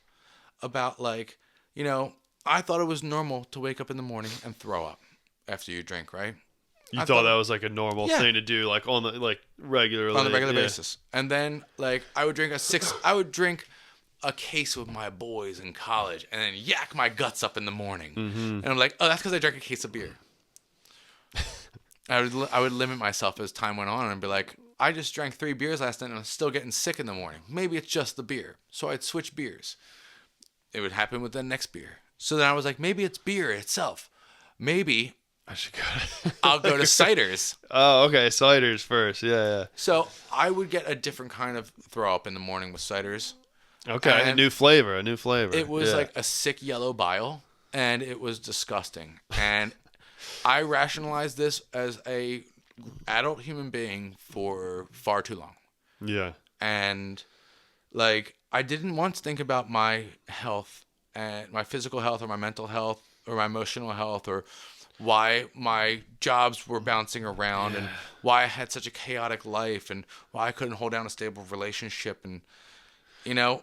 about like, I thought it was normal to wake up in the morning and throw up after you drink, right? You thought that was like a normal Yeah. thing to do, like on the regularly, On the regular yeah. basis. And then like I would drink a case with my boys in college and then yak my guts up in the morning. Mm-hmm. And I'm like, oh, that's because I drank a case of beer. I would limit myself as time went on and be like, I just drank 3 beers last night and I'm still getting sick in the morning. Maybe it's just the beer. So I'd switch beers. It would happen with the next beer. So then I was like, maybe it's beer itself. Maybe I should go. I'll go to ciders. Oh, okay, ciders first. Yeah. So I would get a different kind of throw up in the morning with ciders. Okay, And a new flavor. It was like a sick yellow bile, and it was disgusting. And I rationalized this as a adult human being for far too long. Yeah. And like I didn't once think about my health and my physical health or my mental health or my emotional health or why my jobs were bouncing around and why I had such a chaotic life and why I couldn't hold down a stable relationship and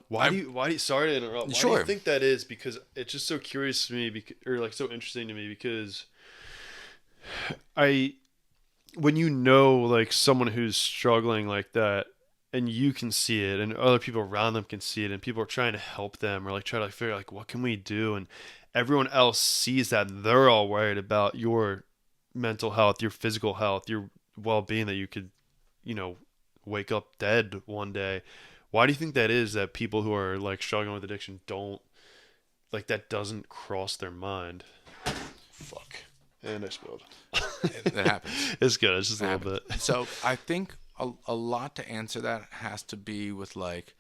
why do you sorry to interrupt. Why do Sure. you think that is? Because it's just so curious to me or like so interesting to me because when like someone who's struggling like that and you can see it and other people around them can see it and people are trying to help them or like try to figure out like what can we do, and everyone else sees that and they're all worried about your mental health, your physical health, your well-being, that you could wake up dead one day. Why do you think that is, that people who are like struggling with addiction don't like that doesn't cross their mind? Fuck. And I spilled. it happens. It's good. It's just a little bit. So I think a lot to answer that has to be with like,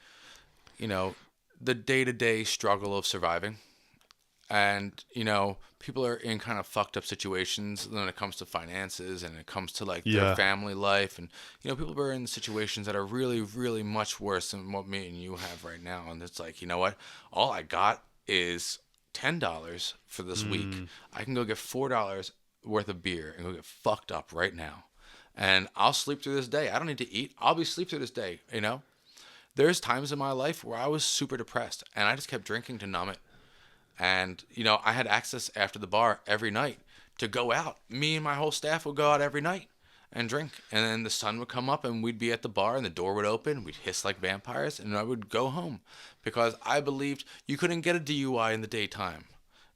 the day-to-day struggle of surviving. And, people are in kind of fucked up situations when it comes to finances and it comes to like their family life. And, people are in situations that are really, really much worse than what me and you have right now. And it's like, you know what? All I got is $10 for this week. I can go get $4 worth of beer and go get fucked up right now. And I'll sleep through this day. I don't need to eat. I'll be asleep through this day, There's times in my life where I was super depressed and I just kept drinking to numb it. And, I had access after the bar every night to go out. Me and my whole staff would go out every night and drink. And then the sun would come up and we'd be at the bar and the door would open. We'd hiss like vampires and I would go home because I believed you couldn't get a DUI in the daytime.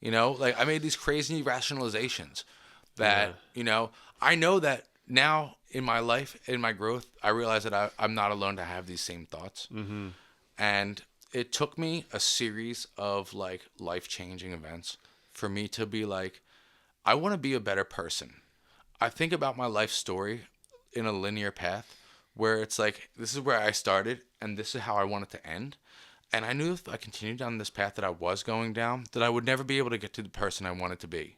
I made these crazy rationalizations that, I know that now in my life, in my growth, I realize that I'm not alone to have these same thoughts. Mm-hmm. And it took me a series of like life-changing events for me to be like, I want to be a better person. I think about my life story in a linear path where it's like, this is where I started and this is how I want it to end. And I knew if I continued down this path that I was going down, that I would never be able to get to the person I wanted to be.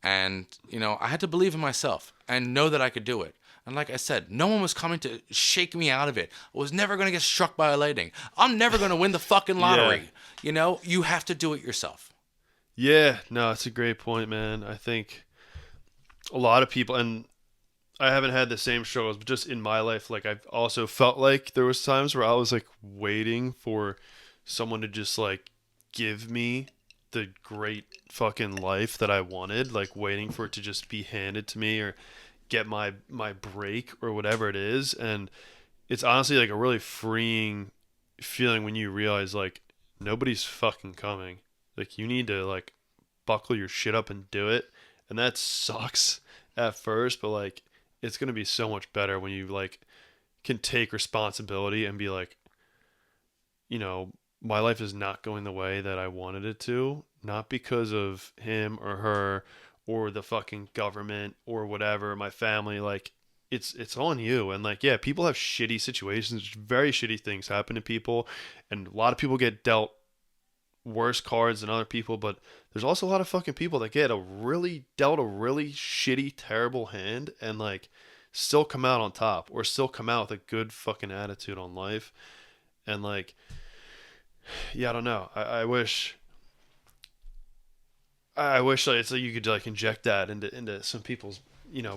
And, I had to believe in myself and know that I could do it. And like I said, no one was coming to shake me out of it. I was never going to get struck by lightning. I'm never going to win the fucking lottery. You have to do it yourself. Yeah, no, it's a great point, man. I think a lot of people, and I haven't had the same struggles, but just in my life, like I've also felt like there was times where I was like waiting for someone to just like give me the great fucking life that I wanted, like waiting for it to just be handed to me or get my break or whatever it is. And it's honestly like a really freeing feeling when you realize like nobody's fucking coming. Like you need to like buckle your shit up and do it. And that sucks at first, but like it's going to be so much better when you like can take responsibility and be like, my life is not going the way that I wanted it to, not because of him or her or the fucking government or whatever, my family, like it's on you. And like, yeah, people have shitty situations, very shitty things happen to people, and a lot of people get dealt worse cards than other people, but there's also a lot of fucking people that get dealt a really shitty, terrible hand and like still come out on top or still come out with a good fucking attitude on life. And like, yeah, I don't know. I wish like so you could like inject that into some people's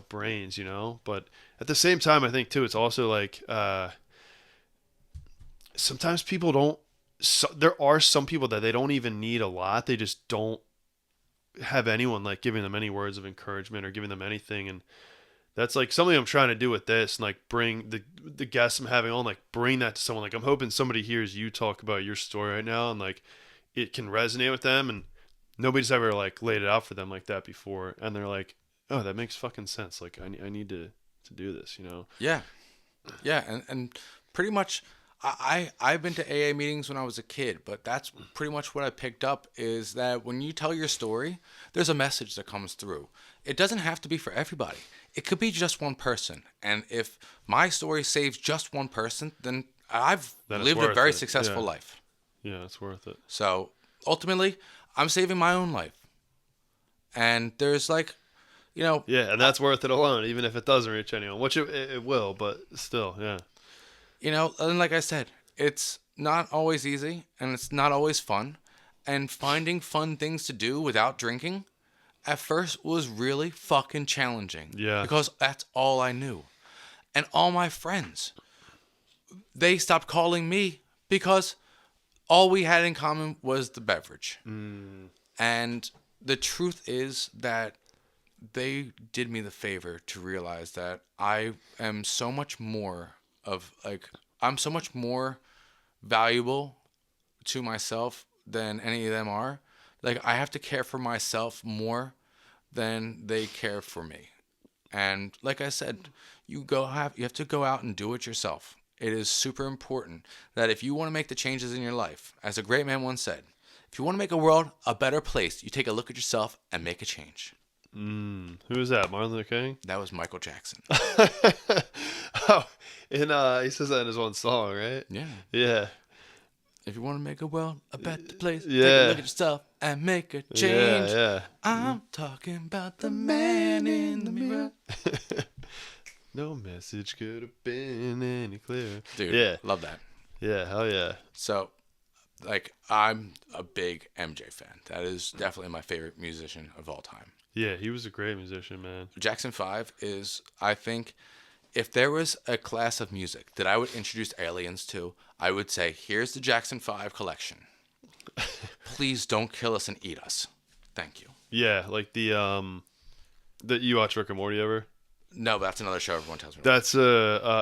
brains, but at the same time I think too it's also like sometimes people don't there are some people that they don't even need a lot, they just don't have anyone like giving them any words of encouragement or giving them anything. And that's like something I'm trying to do with this, and like bring the guests I'm having on, like bring that to someone. Like I'm hoping somebody hears you talk about your story right now and like it can resonate with them, and nobody's ever like laid it out for them like that before, and they're like, oh, that makes fucking sense. Like I need to do this, Yeah, and pretty much I've been to AA meetings when I was a kid, but that's pretty much what I picked up is that when you tell your story, there's a message that comes through. It doesn't have to be for everybody. It could be just one person, and if my story saves just one person, then I've lived a very successful life. Yeah, it's worth it. So ultimately, I'm saving my own life. And there's like, Yeah, and that's worth it alone, even if it doesn't reach anyone, which it will, but still, yeah. And like I said, it's not always easy and it's not always fun. And finding fun things to do without drinking at first was really fucking challenging. Yeah. Because that's all I knew. And all my friends, they stopped calling me because all we had in common was the beverage. And the truth is that they did me the favor to realize that I am so much more of like, I'm so much more valuable to myself than any of them are. Like I have to care for myself more than they care for me. And like I said, you have to go out and do it yourself. It is super important that if you want to make the changes in your life, as a great man once said, if you want to make a world a better place, you take a look at yourself and make a change. Who was that? Martin Luther King? That was Michael Jackson. Oh, and he says that in his one song, right? Yeah. Yeah. If you want to make a world a better place, yeah. take a look at yourself and make a change. Yeah. I'm talking about the man in the mirror. No message could have been any clearer. Dude, Yeah. love that. Yeah, hell yeah. So, like, I'm a big MJ fan. That is definitely my favorite musician of all time. Yeah, he was a great musician, man. Jackson 5 is, I think, if there was a class of music that I would introduce aliens to, I would say, here's the Jackson 5 collection. Please don't kill us and eat us. Thank you. Yeah, like the you watch Rick and Morty ever? No, but that's another show everyone tells me to watch.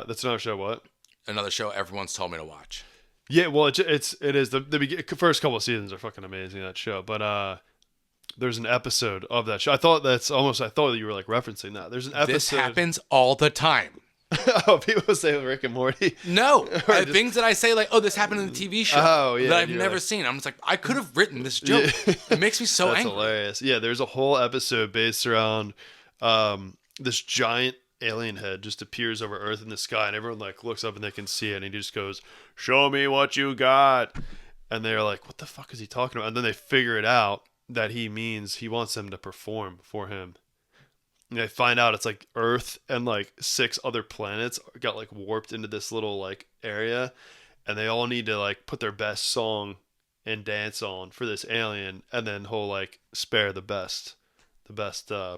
That's another show. What? Another show everyone's told me to watch. Yeah, well, it is the first couple of seasons are fucking amazing, that show. But there's an episode of that show. I thought you were like referencing that. There's an episode. This happens all the time. Oh, people say Rick and Morty. No, things that I say like, oh, this happened in the TV show that I've never seen. I'm just like, I could have written this joke. It makes me so That's angry. hilarious. Yeah, there's a whole episode based around this giant alien head just appears over Earth in the sky, and everyone like looks up and they can see it, and he just goes, "Show me what you got," and they're like, "What the fuck is he talking about?" And then they figure it out that he wants them to perform for him. And they find out it's like Earth and like 6 other planets got like warped into this little like area, and they all need to like put their best song and dance on for this alien, and then he'll like spare the best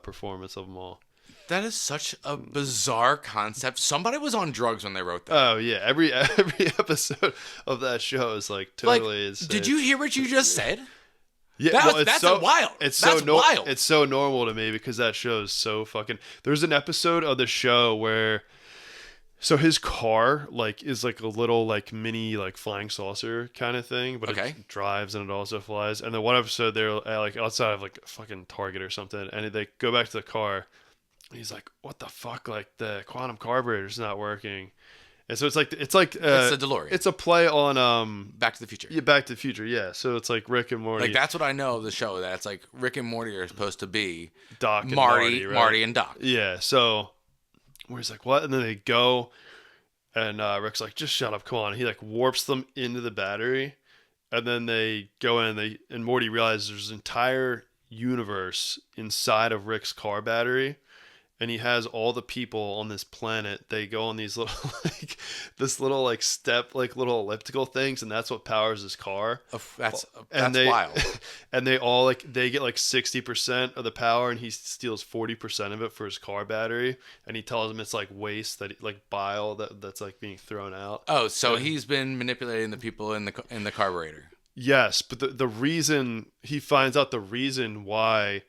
performance of them all. That is such a bizarre concept. Somebody was on drugs when they wrote that. Oh yeah, every episode of that show is like totally insane. Did you hear what you just said? Yeah, that's wild. That's wild. It's so normal to me because that show is so fucking. There's an episode of the show where, so his car like is like a little like mini like flying saucer kind of thing, but it drives and it also flies. And then one episode they're like outside of like a fucking Target or something, and they go back to the car. He's like, "What the fuck? Like the quantum carburetor's not working." And so it's like it's a DeLorean. It's a play on Back to the Future. Yeah, Back to the Future. Yeah. So it's like Rick and Morty. Like that's what I know of the show. That's like Rick and Morty are supposed to be Doc and Marty, right? Marty and Doc. Yeah. So where he's like, "What?" And then they go, and Rick's like, "Just shut up, come on." And he like warps them into the battery, and then they go in. And Morty realizes there's an entire universe inside of Rick's car battery. And he has all the people on this planet. They go on these little, like, this little, like, step, like, little elliptical things, and that's what powers his car. That's they, wild. And they all, like, they get, like, 60% of the power, and he steals 40% of it for his car battery. And he tells them it's, like, waste, like, bile that's, like, being thrown out. Oh, so he's been manipulating the people in the carburetor. Yes, but the reason, he finds out the reason why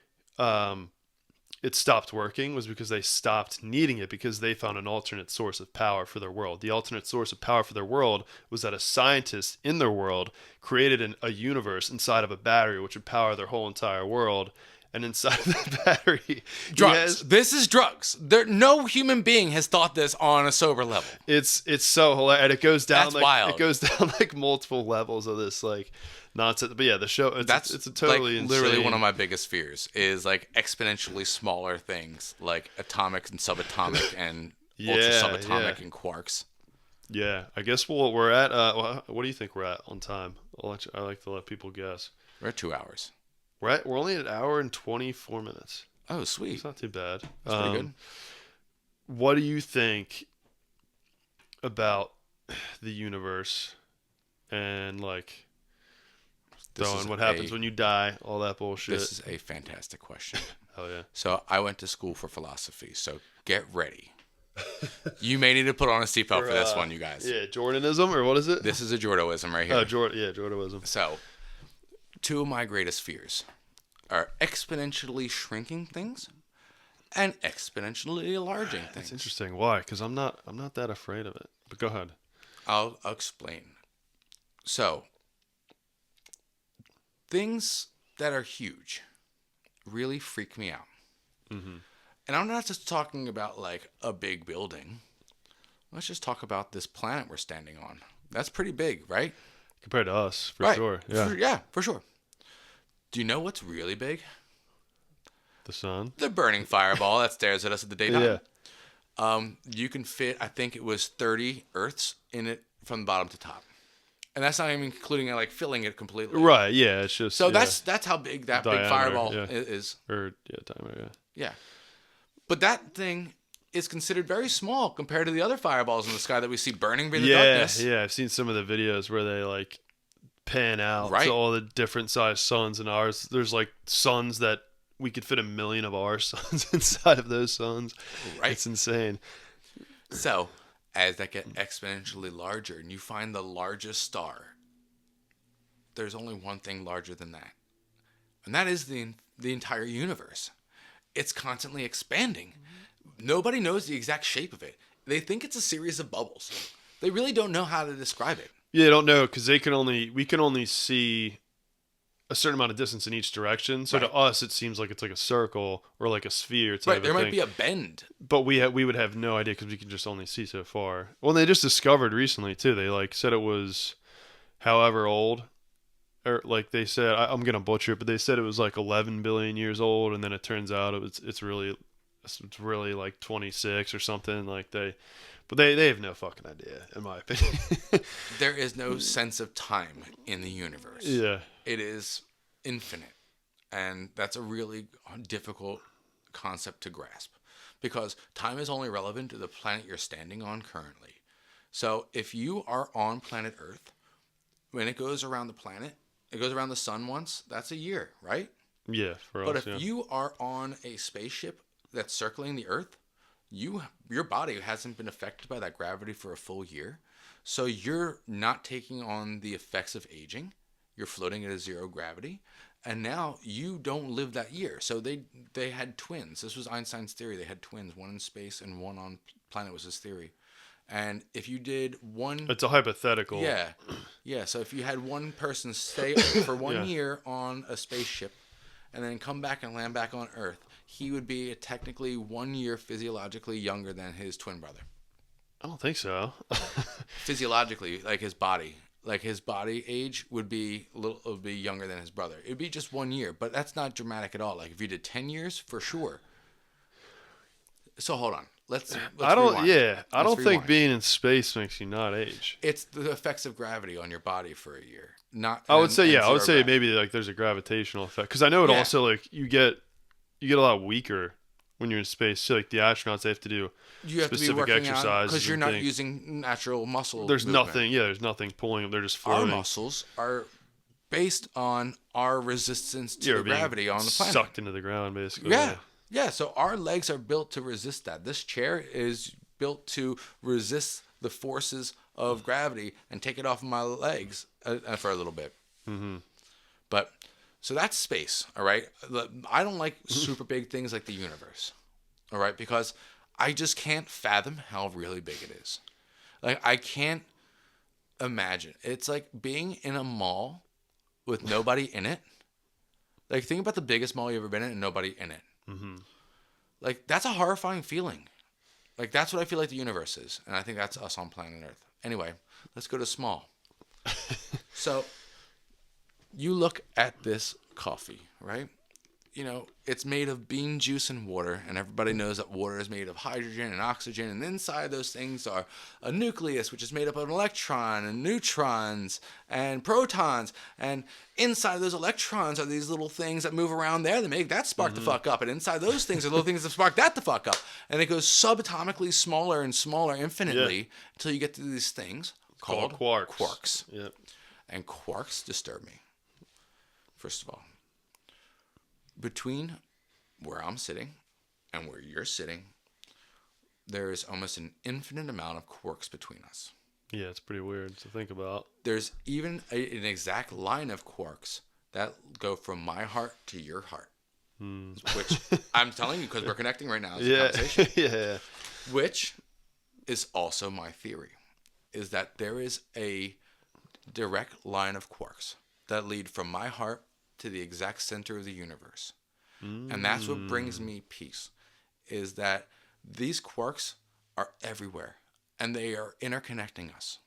it stopped working was because they stopped needing it because they found an alternate source of power for their world. The alternate source of power for their world was that a scientist in their world created a universe inside of a battery which would power their whole entire world. And inside of the battery, drugs. This is drugs. No human being has thought this on a sober level. It's so hilarious. And it goes down. That's wild. It goes down like multiple levels of this like nonsense. But yeah, the show. It's a totally like, insane. Literally one of my biggest fears is like exponentially smaller things like atomic and subatomic and ultra subatomic and quarks. Yeah, I guess we're at. What do you think we're at on time? I like to let people guess. We're at 2 hours. We're only at an hour and 24 minutes. Oh, sweet. It's not too bad. That's pretty good. What do you think about the universe and like what happens when you die, all that bullshit? This is a fantastic question. Hell yeah. So I went to school for philosophy, so get ready. You may need to put on a seatbelt for this one, you guys. Yeah, Jordanism, or what is it? This is a Jordanism right here. Oh, Jordanism. So, 2 of my greatest fears are exponentially shrinking things and exponentially enlarging things. That's interesting. Why? Because I'm not that afraid of it. But go ahead. I'll explain. So, things that are huge really freak me out. Mm-hmm. And I'm not just talking about like a big building. Let's just talk about this planet we're standing on. That's pretty big, right? Compared to us, for sure. Yeah. For sure. Do you know what's really big? The sun. The burning fireball that stares at us at the daytime. Yeah. You can fit, I think it was 30 Earths in it from bottom to top. And that's not even including it, like filling it completely. Right. Yeah. It's just. So that's how big that Diameter, big fireball yeah. is. Or diameter. Yeah. Yeah. But that thing is considered very small compared to the other fireballs in the sky that we see burning by the darkness. Yeah. I've seen some of the videos where they like pan out Right. to all the different size suns, and ours. There's like suns that we could fit 1 million of our suns inside of those suns. Right. It's insane. So, as that get exponentially larger and you find the largest star, there's only one thing larger than that. And that is the entire universe. It's constantly expanding. Nobody knows the exact shape of it. They think it's a series of bubbles. They really don't know how to describe it. Yeah, I don't know because we can only see a certain amount of distance in each direction. So Right. to us, it seems like it's like a circle or like a sphere type Right, there of might thing. be a bend. But we would have no idea because we can just only see so far. Well, they just discovered recently too. They like said it was however old, or like they said I'm gonna butcher it, but they said it was like 11 billion years old, and then it turns out it's really like 26 or something. Like but they have no fucking idea, in my opinion. There is no sense of time in the universe. Yeah. It is infinite. And that's a really difficult concept to grasp because time is only relevant to the planet you're standing on currently. So if you are on planet Earth, when it goes around the planet, it goes around the sun once, that's a year, right? Yeah, for But us. if you are on a spaceship that's circling the Earth, your body hasn't been affected by that gravity for a full year. So you're not taking on the effects of aging. You're floating at a zero gravity. And now you don't live that year. So they had twins. This was Einstein's theory. They had twins, one in space and one on planet was his theory. And if you did one... It's a hypothetical. Yeah. Yeah. So if you had one person stay for 1 Yeah. year on a spaceship and then come back and land back on Earth, he would be technically 1 year physiologically younger than his twin brother. I don't think so. Physiologically, like his body. Like his body age would be younger than his brother. It'd be just 1 year, but that's not dramatic at all. Like if you did 10 years, for sure. So hold on. Let's I don't. rewind. Yeah, I Let's don't think rewind. being in space makes you not age. It's the effects of gravity on your body for a year. Not. I would say and yeah. I would zero say gravity. maybe like there's a gravitational effect because I know it Yeah. also like you get a lot weaker when you're in space. So like the astronauts, they have to do You have to be specific working exercises because you're and not things. using natural muscle. There's movement. nothing. Yeah, there's nothing pulling them. They're just Our floating. muscles are based on our resistance to You're the being gravity on the planet. sucked into the ground basically. Yeah. Yeah, so our legs are built to resist that. This chair is built to resist the forces of gravity and take it off of my legs for a little bit. Mm-hmm. But, so that's space, all right? I don't like super big things like the universe, all right? Because I just can't fathom how really big it is. Like, I can't imagine. It's like being in a mall with nobody in it. Like, think about the biggest mall you've ever been in and nobody in it. Mm-hmm. Like, that's a horrifying feeling. Like, that's what I feel like the universe is. And I think that's us on planet Earth. Anyway, let's go to small. So, you look at this coffee, right? You know, it's made of bean juice and water. And everybody knows that water is made of hydrogen and oxygen. And inside those things are a nucleus, which is made up of an electron and neutrons and protons. And inside those electrons are these little things that move around there that make that spark the fuck up. And inside those things are little things that spark that the fuck up. And it goes subatomically smaller and smaller infinitely until you get to these things called quarks. Yeah. And quarks disturb me. First of all, between where I'm sitting and where you're sitting, there is almost an infinite amount of quarks between us. Yeah, it's pretty weird to think about. There's even an exact line of quarks that go from my heart to your heart. Which I'm telling you because we're connecting right now as a conversation. Yeah. Which is also my theory, is that there is a direct line of quarks that lead from my heart to the exact center of the universe. And that's what brings me peace, is that these quarks are everywhere and they are interconnecting us.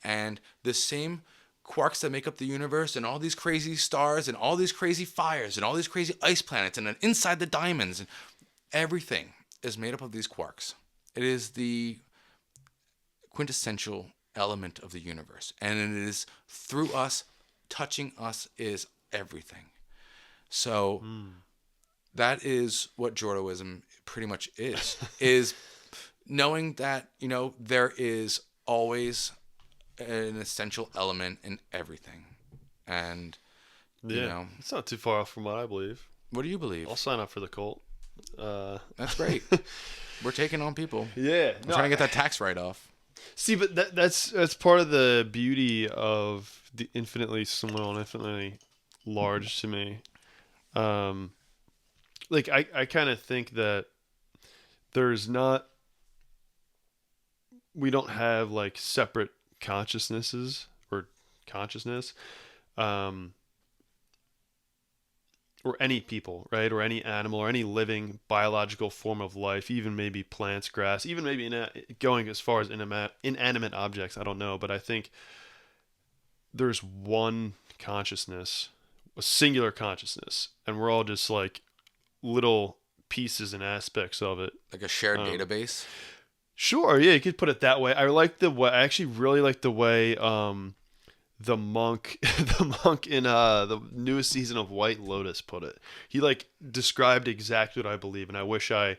And the same quarks that make up the universe and all these crazy stars and all these crazy fires and all these crazy ice planets and then inside the diamonds and everything is made up of these quarks. It is the quintessential element of the universe. And it is through us, touching us is everything. So that is what Jordoism pretty much is knowing that, there is always an essential element in everything. And, it's not too far off from what I believe. What do you believe? I'll sign up for the cult. That's great. We're taking on people. Yeah. We're trying to get that tax write-off. See, but that's part of the beauty of the infinitely small and infinitely large to me. Like I kind of think that we don't have like separate consciousnesses or consciousness, or any people, right? Or any animal or any living biological form of life, even maybe plants, grass, even maybe going as far as inanimate objects. I don't know, but I think there's one consciousness, a singular consciousness, and we're all just like little pieces and aspects of it. Like a shared database? Sure, yeah, you could put it that way. I actually really like the way the monk in the newest season of White Lotus put it. He like described exactly what I believe, and I wish I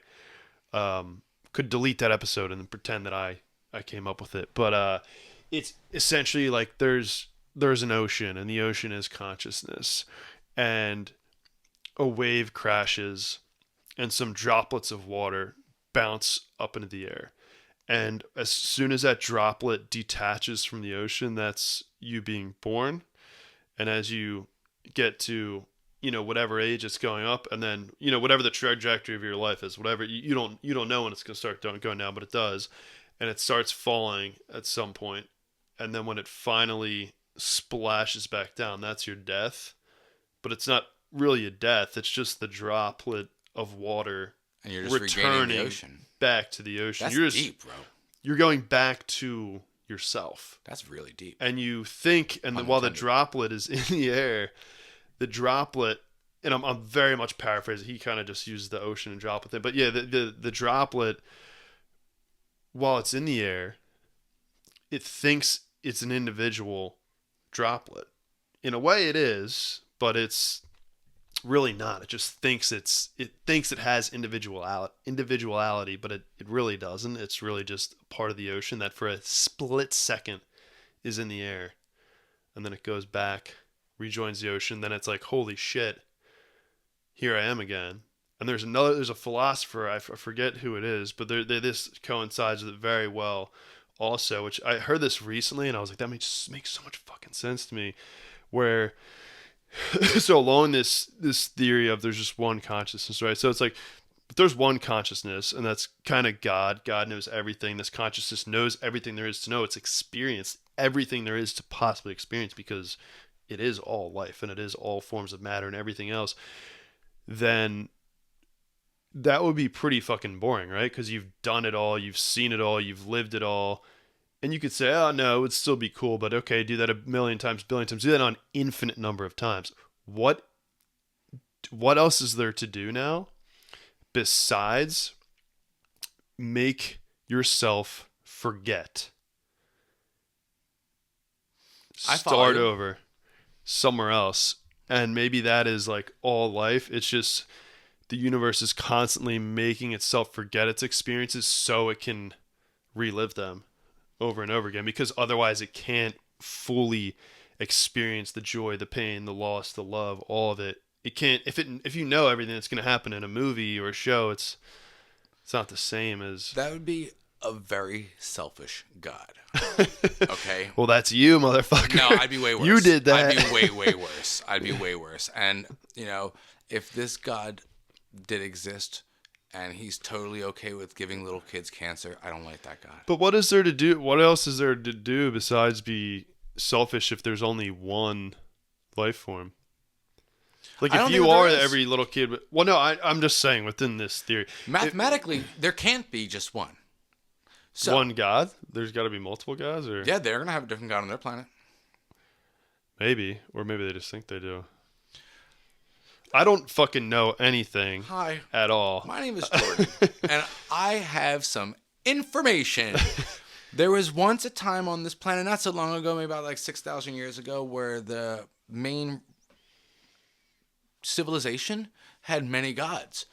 could delete that episode and pretend that I came up with it. But it's essentially like there's an ocean, and the ocean is consciousness, and a wave crashes, and some droplets of water bounce up into the air. And as soon as that droplet detaches from the ocean, that's you being born. And as you get to, whatever age it's going up, and then, whatever the trajectory of your life is, whatever, you don't know when it's going to start going down, but it does. And it starts falling at some point. And then when it finally splashes back down, that's your death. But it's not really a death. It's just the droplet of water and you're just returning the ocean. Back to the ocean. That's deep, bro. You're going back to yourself. That's really deep. And you think, while the droplet is in the air, the droplet, and I'm very much paraphrasing. He kind of just uses the ocean and droplet thing, but yeah, the droplet, while it's in the air, it thinks it's an individual droplet. In a way, it is, but it's really not. It just thinks it has individuality, but it really doesn't. It's really just part of the ocean that for a split second is in the air, and then it goes back, rejoins the ocean. Then it's like, holy shit, here I am again. And there's a philosopher, I forget who it is, but this coincides with it very well also, which I heard this recently, and I was like, that makes so much fucking sense to me, where so along this theory of there's just one consciousness, right? So it's like, if there's one consciousness, and that's kind of God. God knows everything. This consciousness knows everything there is to know. It's experienced everything there is to possibly experience, because it is all life, and it is all forms of matter and everything else. Then that would be pretty fucking boring, right? Because you've done it all, you've seen it all, you've lived it all. And you could say, oh, no, it would still be cool, but okay, do that a million times, billion times. Do that on infinite number of times. What else is there to do now besides make yourself forget? Start over somewhere else. And maybe that is like all life. It's just the universe is constantly making itself forget its experiences so it can relive them over and over again, because otherwise it can't fully experience the joy, the pain, the loss, the love, all of it. It can't, if you know everything that's going to happen in a movie or a show, it's not the same as... That would be a very selfish God. Okay? Well, that's you, motherfucker. No, I'd be way worse. You did that. I'd be way worse. I'd be way worse. And, if this God did exist, and he's totally okay with giving little kids cancer, I don't like that God. But what is there to do? What else is there to do besides be selfish if there's only one life form? Like, if you are every little kid... Well, no, I'm just saying within this theory. Mathematically, there can't be just one. So, one God? There's got to be multiple gods? Or? Yeah, they're going to have a different God on their planet. Maybe. Or maybe they just think they do. I don't fucking know anything at all. My name is Jordan, and I have some information There was once a time on this planet, not so long ago, maybe about like 6,000 years ago, where the main civilization had many gods.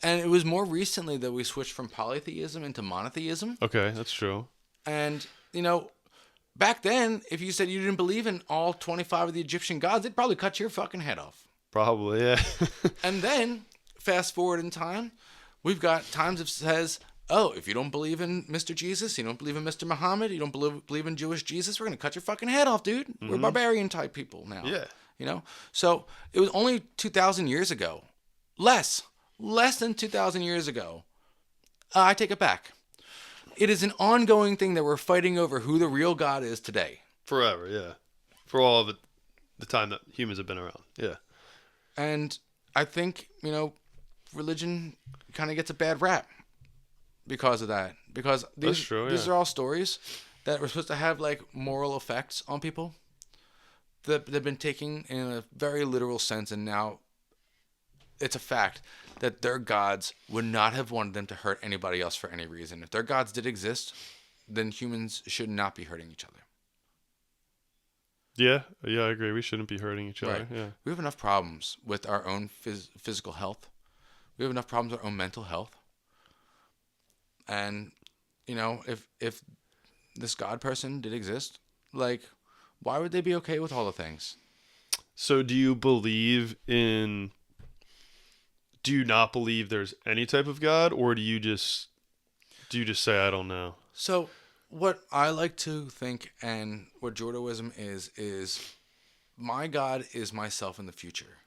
And it was more recently that we switched from polytheism into monotheism. Okay, that's true. And, back then, if you said you didn't believe in all 25 of the Egyptian gods, they'd probably cut your fucking head off. Probably, yeah. And then, fast forward in time, we've got times that says, oh, if you don't believe in Mr. Jesus, you don't believe in Mr. Muhammad, you don't believe in Jewish Jesus, we're going to cut your fucking head off, dude. Mm-hmm. We're barbarian type people now. Yeah. So it was only 2,000 years ago. Less than 2,000 years ago. I take it back. It is an ongoing thing that we're fighting over who the real God is today. Forever, yeah. For all of it, the time that humans have been around. Yeah. And I think, religion kind of gets a bad rap because of that. Because these are all stories that were supposed to have like moral effects on people that they've been taken in a very literal sense, and now it's a fact that their gods would not have wanted them to hurt anybody else for any reason. If their gods did exist, then humans should not be hurting each other. Yeah, I agree. We shouldn't be hurting each other. Right. Yeah. We have enough problems with our own physical health. We have enough problems with our own mental health. And, if this God person did exist, like, why would they be okay with all the things? So do you not believe there's any type of God, or do you just say, I don't know? So what I like to think, and what Jordanism is my God is myself in the future.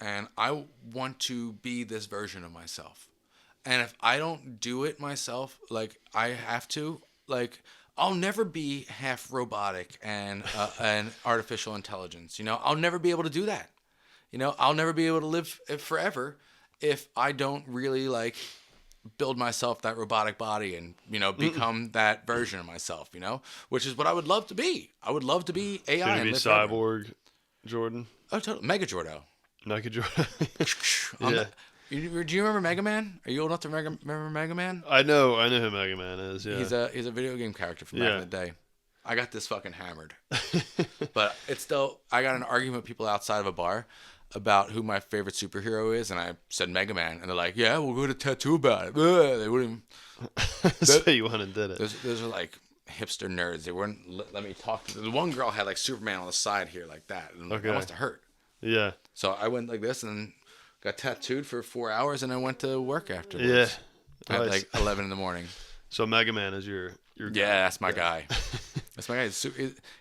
And I want to be this version of myself. And if I don't do it myself, like I have to, like I'll never be half robotic and artificial intelligence. I'll never be able to do that. I'll never be able to live forever if I don't really like build myself that robotic body and, become that version of myself, which is what I would love to be. I would love to be AI. Gonna be cyborg, forever. Jordan. Oh, totally. Mega Jordo. Mega Jordan. Yeah. Do you remember Mega Man? Are you old enough to remember Mega Man? I know who Mega Man is. Yeah. He's a video game character from back in the day. I got this fucking hammered, but it's still. I got an argument with people outside of a bar about who my favorite superhero is, and I said Mega Man, and they're like, "Yeah, we'll go to tattoo about it." They wouldn't. So you went and did it. Those are like hipster nerds. They wouldn't let me talk to them. The one girl had like Superman on the side here, like that, and that must have hurt. Yeah. So I went like this and got tattooed for 4 hours, and I went to work afterwards. Yeah. At like 11 in the morning. So Mega Man is your guy. Yeah, that's my guy. That's my guy.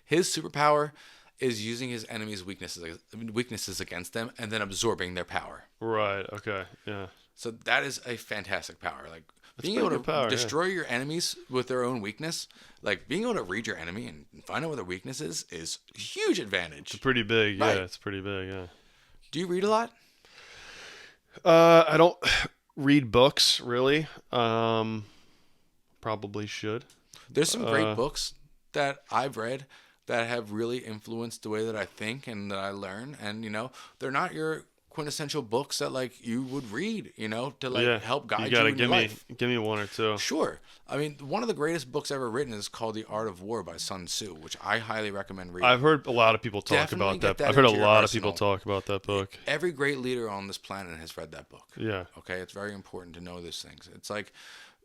His superpower is using his enemies' weaknesses against them and then absorbing their power. Right. Okay. Yeah. So that is a fantastic power. Like being able to destroy your enemies with their own weakness, like being able to read your enemy and find out what their weakness is a huge advantage. It's pretty big. Right. Yeah, it's pretty big. Yeah. Do you read a lot? I don't read books really. Probably should. There's some great books that I've read that have really influenced the way that I think and that I learn. And, they're not your quintessential books that like you would read, to like help guide you in your life. Give me one or two. Sure. I mean, one of the greatest books ever written is called The Art of War by Sun Tzu, which I highly recommend reading. I've heard a lot of people talk about that. I've heard a lot of people talk about that book. Every great leader on this planet has read that book. Yeah. Okay. It's very important to know these things. It's like,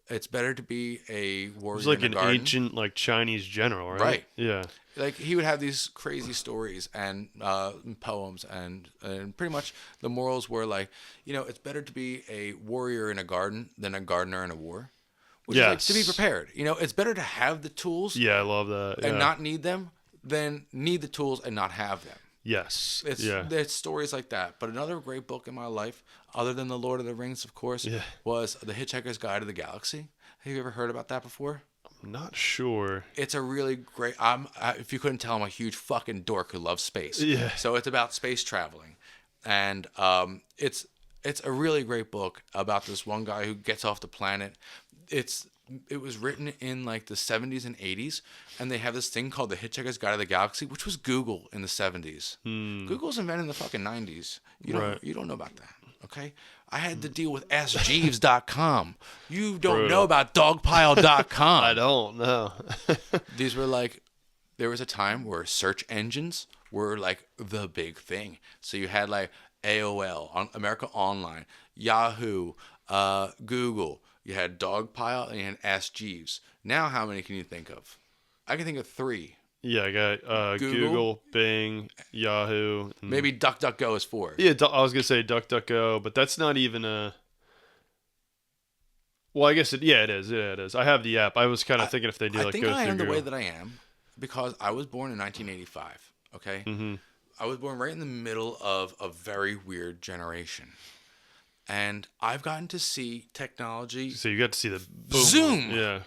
it's better to be a warrior. It's like in a an garden. ancient, like Chinese general, right? Right. Yeah. Like he would have these crazy stories and poems, and pretty much the morals were like, it's better to be a warrior in a garden than a gardener in a war. Which is like to be prepared. It's better to have the tools. Yeah, I love that. And not need them than need the tools and not have them. Yes. It's stories like that. But another great book in my life, other than The Lord of the Rings, of course, was The Hitchhiker's Guide to the Galaxy. Have you ever heard about that before? I'm not sure. It's a really great... if you couldn't tell, I'm a huge fucking dork who loves space. Yeah. So it's about space traveling. And it's a really great book about this one guy who gets off the planet. It was written in like the 70s and 80s, and they have this thing called The Hitchhiker's Guide to the Galaxy, which was Google in the 70s. Google's invented in the fucking 90s. You don't know about that. Okay, I had to deal with AskJeeves.com. You don't Brutal. know about Dogpile.com. I don't know. These were like, there was a time where search engines were like the big thing. So you had like AOL, on America Online, Yahoo, Google. You had Dogpile and you had Ask Jeeves. Now, how many can you think of? I can think of 3. Yeah, I got Google, Bing, Yahoo. Maybe DuckDuckGo is 4. Yeah, I was going to say DuckDuckGo, but that's not even a... Well, I guess it is. Yeah, it is. I have the app. I was kind of thinking if they do I like think go I through am the Google. way that I am because I was born in 1985, okay? Mm-hmm. I was born right in the middle of a very weird generation. And I've gotten to see technology So you got to see the boom. zoom. Yeah.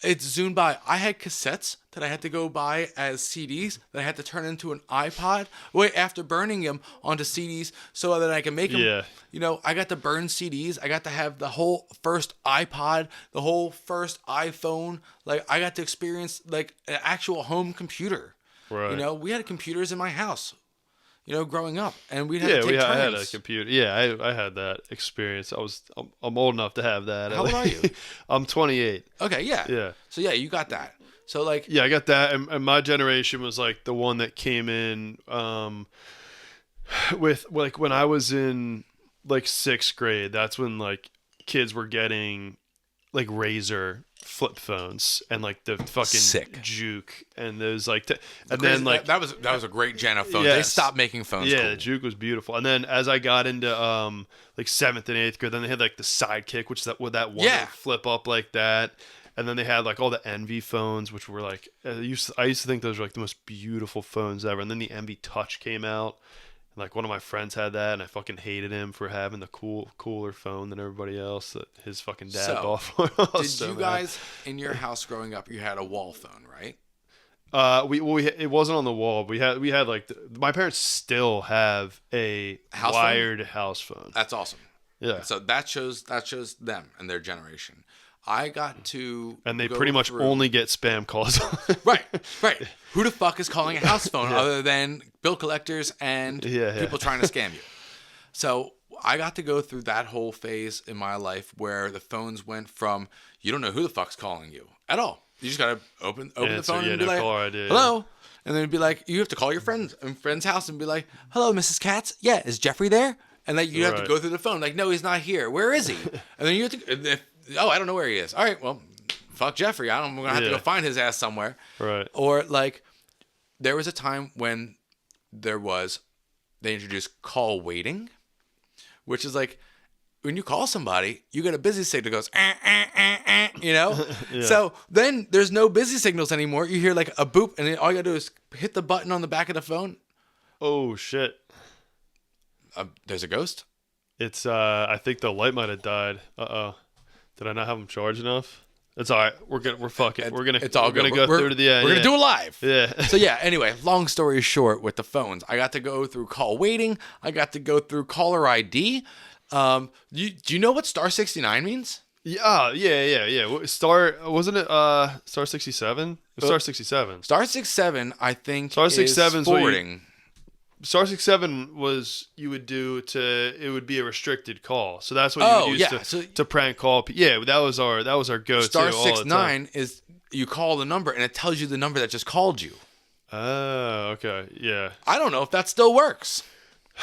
It's zoomed by. I had cassettes that I had to go buy as CDs that I had to turn into an iPod. Wait, after burning them onto CDs so that I can make them. Yeah. You know, I got to burn CDs. I got to have the whole first iPod, the whole first iPhone. Like, I got to experience, like, an actual home computer. Right. You know, we had computers in my house, you know, growing up. And we'd have to take turns. I had a computer. Yeah, I had that experience. I'm old enough to have that. How old are you? I'm 28. Okay, yeah. Yeah. So, yeah, you got that. So, like... Yeah, I got that. And my generation was, like, the one that came in with, like, when I was in, like, 6th grade. That's when, like, kids were getting, like, Razor flip phones and, like, the fucking Sick. Juke. And there's, like... and Crazy, then, like... that was a great gen of phones. Yes. They stopped making phones. Yeah, cool. the Juke was beautiful. And then as I got into like 7th and 8th grade, then they had like the Sidekick, which that one would flip up like that. And then they had like all the Envy phones, which were like I used to think those were like the most beautiful phones ever. And then the Envy Touch came out. And like one of my friends had that, and I fucking hated him for having the cooler phone than everybody else that his fucking dad bought for him. Did you guys in your house growing up? You had a wall phone, right? It wasn't on the wall. We had like my parents still have a wired house phone. That's awesome. Yeah. So that shows them and their generation. I got to and they pretty much only get spam calls. Right. Who the fuck is calling a house phone other than bill collectors and people trying to scam you? So I got to go through that whole phase in my life where the phones went from you don't know who the fuck's calling you at all. You just gotta open the phone and be like, hello. And then it'd be like, you have to call your friend's house and be like, hello, Mrs. Katz. Yeah, is Jeffrey there? And like you have to go through the phone. Like, no, he's not here. Where is he? And then you have to, I don't know where he is. All right, well, fuck Jeffrey. I'm gonna have to go find his ass somewhere. Right. Or like, there was a time when they introduced call waiting, which is like, when you call somebody, you get a busy signal that goes, you know? Yeah. So then there's no busy signals anymore. You hear like a boop, and then all you gotta do is hit the button on the back of the phone. Oh, shit. There's a ghost? It's, I think the light might have died. Uh-oh. Did I not have them charged enough? It's all right. We're fucking. It's all good. We're gonna go through to the end. We're gonna do it live. Yeah. So yeah. Anyway, long story short, with the phones, I got to go through call waiting. I got to go through caller ID. Do you know what star 69 means? Yeah. Star wasn't it? Star 67. Star 67. Star 67, I think. Star 67 is forwarding. Star 67 was it would be a restricted call. So that's what you would use to prank call people. Yeah, that was our go-to. Star 69 is you call the number and it tells you the number that just called you. Oh, okay. Yeah. I don't know if that still works.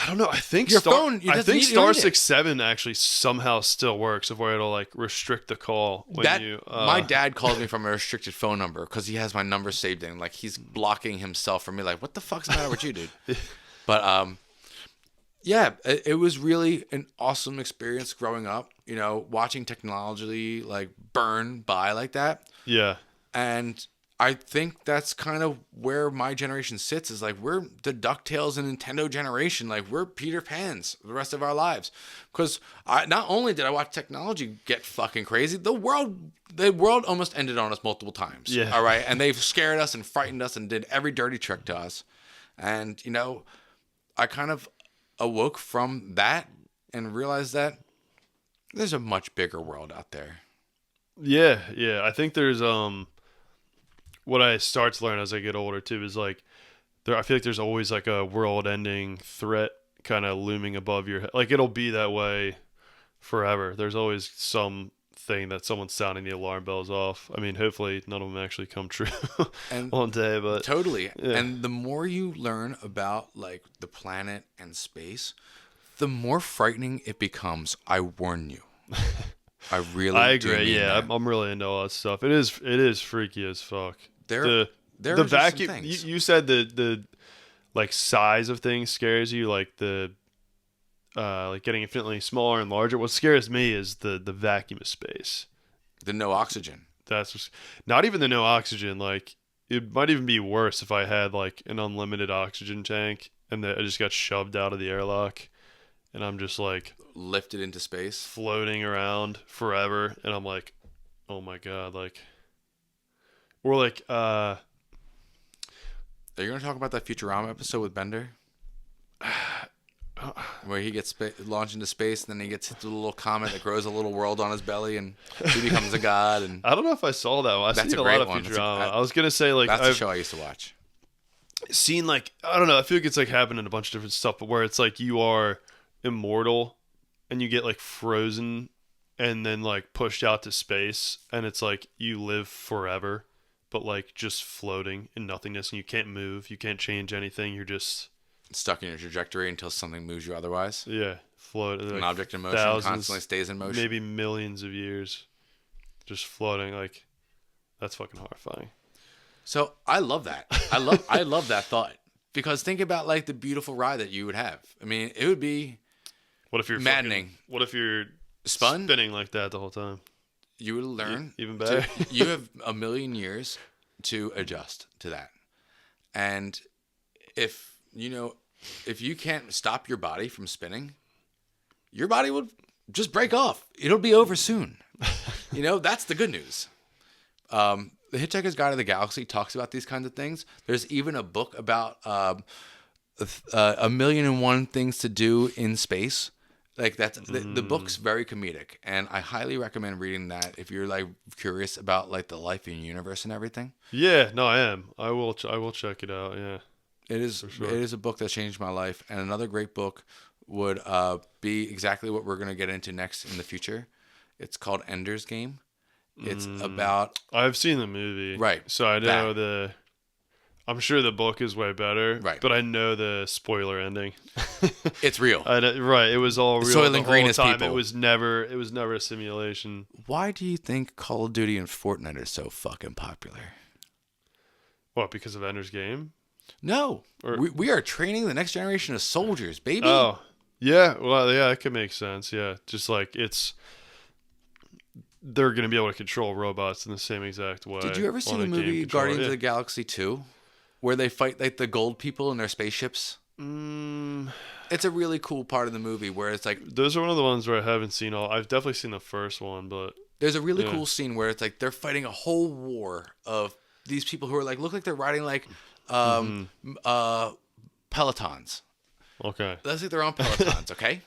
I don't know. I think your phone. I think Star 67 actually somehow still works, of where it'll like restrict the call when my dad calls me from a restricted phone number because he has my number saved in. Like he's blocking himself from me. Like, what the fuck's the matter with you, dude? But yeah, it was really an awesome experience growing up. You know, watching technology like burn by like that. Yeah, and I think that's kind of where my generation sits, is like we're the DuckTales and Nintendo generation. Like we're Peter Pans the rest of our lives. Because not only did I watch technology get fucking crazy, the world almost ended on us multiple times. Yeah. All right. And they've scared us and frightened us and did every dirty trick to us. And, you know, I kind of awoke from that and realized that there's a much bigger world out there. Yeah. I think there's what I start to learn as I get older too is like I feel like there's always like a world-ending threat kind of looming above your head. Like, it'll be that way forever. There's always some thing that someone's sounding the alarm bells off. I mean, hopefully none of them actually come true And one day, but totally. yeah. And the more you learn about like the planet and space, the more frightening it becomes. I warn you. I really I do agree. mean Yeah, that. I'm really into all that stuff. It is freaky as fuck. There The are the just some vacuum. things. You said the like size of things scares you, like the like getting infinitely smaller and larger. What scares me is the vacuum of space. The no oxygen. That's just, not even the no oxygen. Like, it might even be worse if I had like an unlimited oxygen tank and that I just got shoved out of the airlock, and I'm just like Lifted into space. floating around forever, and I'm like, oh my god, like, or like Are you going to talk about that Futurama episode with Bender? Where he gets launched into space, and then he gets hit with a little comet that grows a little world on his belly, and he becomes a god. And I don't know if I saw that one. I've That's seen a a lot great of one. Futurama. I was gonna say, like, that's the I've show I used to watch. seen, like, I don't know. I feel like it's like happened in a bunch of different stuff, but where it's like you are immortal and you get like frozen and then like pushed out to space, and it's like you live forever, but like just floating in nothingness, and you can't move, you can't change anything. You're just Stuck in your trajectory until something moves you otherwise. float. An Like object in motion thousands, constantly stays in motion. maybe millions of years, just floating. Like, that's fucking horrifying. So I love that. I love that thought, because think about like the beautiful ride that you would have. I mean, it would be What if you're maddening. What if you're Spun? spinning like that the whole time? You would learn Even better. You have a million years to adjust to that, and if you can't stop your body from spinning, your body will just break off. It'll be over soon. That's the good news. The Hitchhiker's Guide to the Galaxy talks about these kinds of things. There's even a book about 1,000,001 things to do in space. Like, that's the book's very comedic, and I highly recommend reading that if you're like curious about like the life in the universe and everything. Yeah, no, I am. I will check it out. Yeah. It is For sure. It is a book that changed my life, and another great book would be exactly what we're going to get into next in the future. It's called Ender's Game. It's about I've seen the movie. Right. So I know I'm sure the book is way better. Right. But I know the spoiler ending. it's real. Right. It was all real Soylent the Green whole is time. people. It was never a simulation. Why do you think Call of Duty and Fortnite are so fucking popular? What, because of Ender's Game? No, Or- we are training the next generation of soldiers, baby. Oh. Yeah, well, yeah, it could make sense. Yeah. Just like they're going to be able to control robots in the same exact way. Did you ever see on the a game movie controller. Guardians Yeah. of the Galaxy 2, where they fight like the gold people in their spaceships? It's a really cool part of the movie where it's like Those are one of the ones where I haven't seen all. I've definitely seen the first one, but there's a really Yeah. cool scene where it's like they're fighting a whole war of these people who are like look like they're riding like pelotons. okay. Let's say they're on pelotons, okay?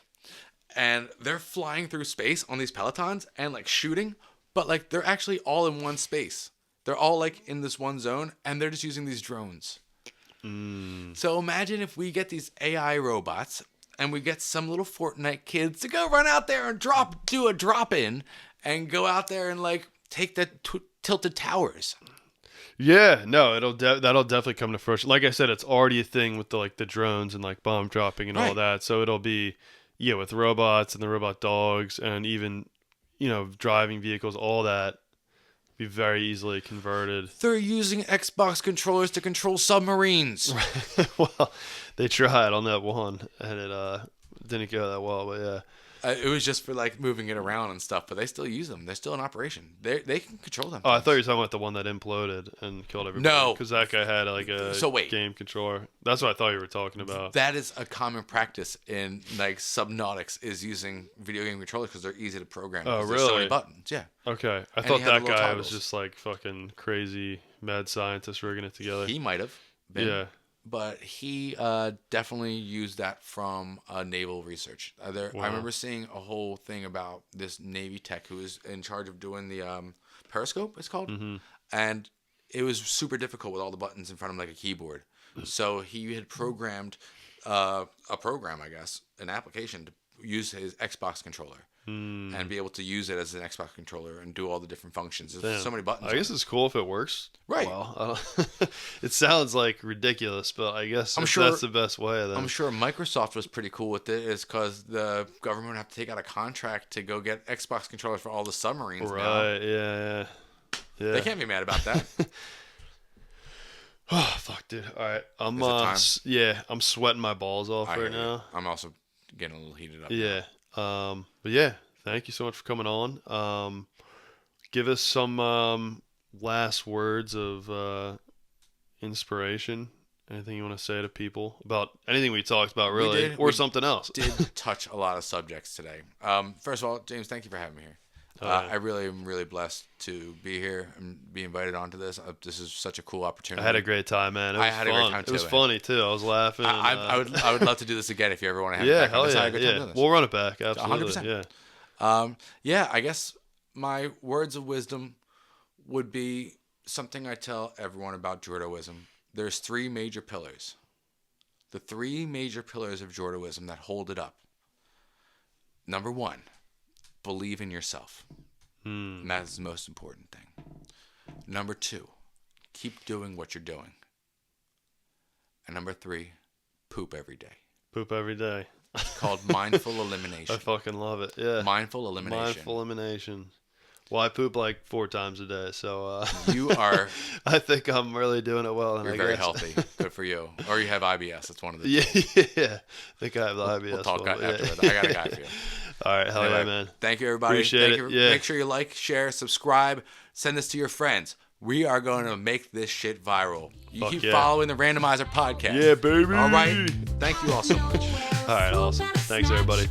And they're flying through space on these pelotons and like shooting, but like they're actually all in one space. They're all like in this one zone, and they're just using these drones. So imagine if we get these AI robots and we get some little Fortnite kids to go run out there and do a drop in and go out there and like take the tilted towers. Yeah, no, that'll definitely come to fruition. Like I said, it's already a thing with the drones and like bomb dropping and all Right. that. So it'll be with robots and the robot dogs and even driving vehicles, all that be very easily converted. They're using Xbox controllers to control submarines. Well, they tried on that one and it didn't go that well, but yeah. It was just for like moving it around and stuff, but they still use them. They're still in operation. They can control them. Oh, I thought you were talking about the one that imploded and killed everybody. No. Because that guy had like a So wait. game controller. That's what I thought you were talking about. That is a common practice in like subnautics is using video game controllers because they're easy to program. Oh, because there's so many really? buttons. Yeah. Okay. I he thought had the that little guy was toggles. just like fucking crazy mad scientist rigging it together. He might have been. Yeah. But he definitely used that from naval research. I Wow. remember seeing a whole thing about this Navy tech who was in charge of doing the periscope, it's called. Mm-hmm. And it was super difficult with all the buttons in front of like a keyboard. So he had programmed a program, I guess, an application to use his Xbox controller and be able to use it as an Xbox controller and do all the different functions. There's so many buttons. I guess it's cool if it works. Right. Well, it sounds like ridiculous, but I guess that's the best way. Then. I'm sure Microsoft was pretty cool with it, is because the government would have to take out a contract to go get Xbox controllers for all the submarines. Right. Yeah. They can't be mad about that. Oh fuck, dude! All right, I'm I'm sweating my balls off right now. I'm also getting a little heated up. Yeah, but yeah, thank you so much for coming on. Give us some last words of inspiration. Anything you want to say to people about anything we talked about, really, or something else? Did touch a lot of subjects today. First of all, James, thank you for having me here. I really am really blessed to be here and be invited onto this. This is such a cool opportunity. I had a great time, man. I had a great time too. It was funny too. I was laughing. I would love to do this again if you ever want to have it back. Hell yeah. We'll run it back. Absolutely. 100%. Yeah. I guess my words of wisdom would be something I tell everyone about Jordoism. There's 3 major pillars. The 3 major pillars of Jordoism that hold it up. Number 1. Believe in yourself. And that is the most important thing. Number 2, keep doing what you're doing. And number 3, poop every day. Poop every day. It's called mindful elimination. I fucking love it. Yeah. Mindful elimination. Mindful elimination. Well, I poop like 4 times a day, so you are. I think I'm really doing it well. You're very healthy. Good for you. Or you have IBS. That's one of the. Yeah. I think I have the IBS. We'll talk afterwards. I got a guy for you. All right, hell yeah, man. Thank you, everybody. Appreciate it. Yeah. Make sure you like, share, subscribe, send this to your friends. We are going to make this shit viral. You keep following the Randomizer Podcast. Yeah, baby. All right. Thank you all so much. All right, awesome. Thanks, everybody.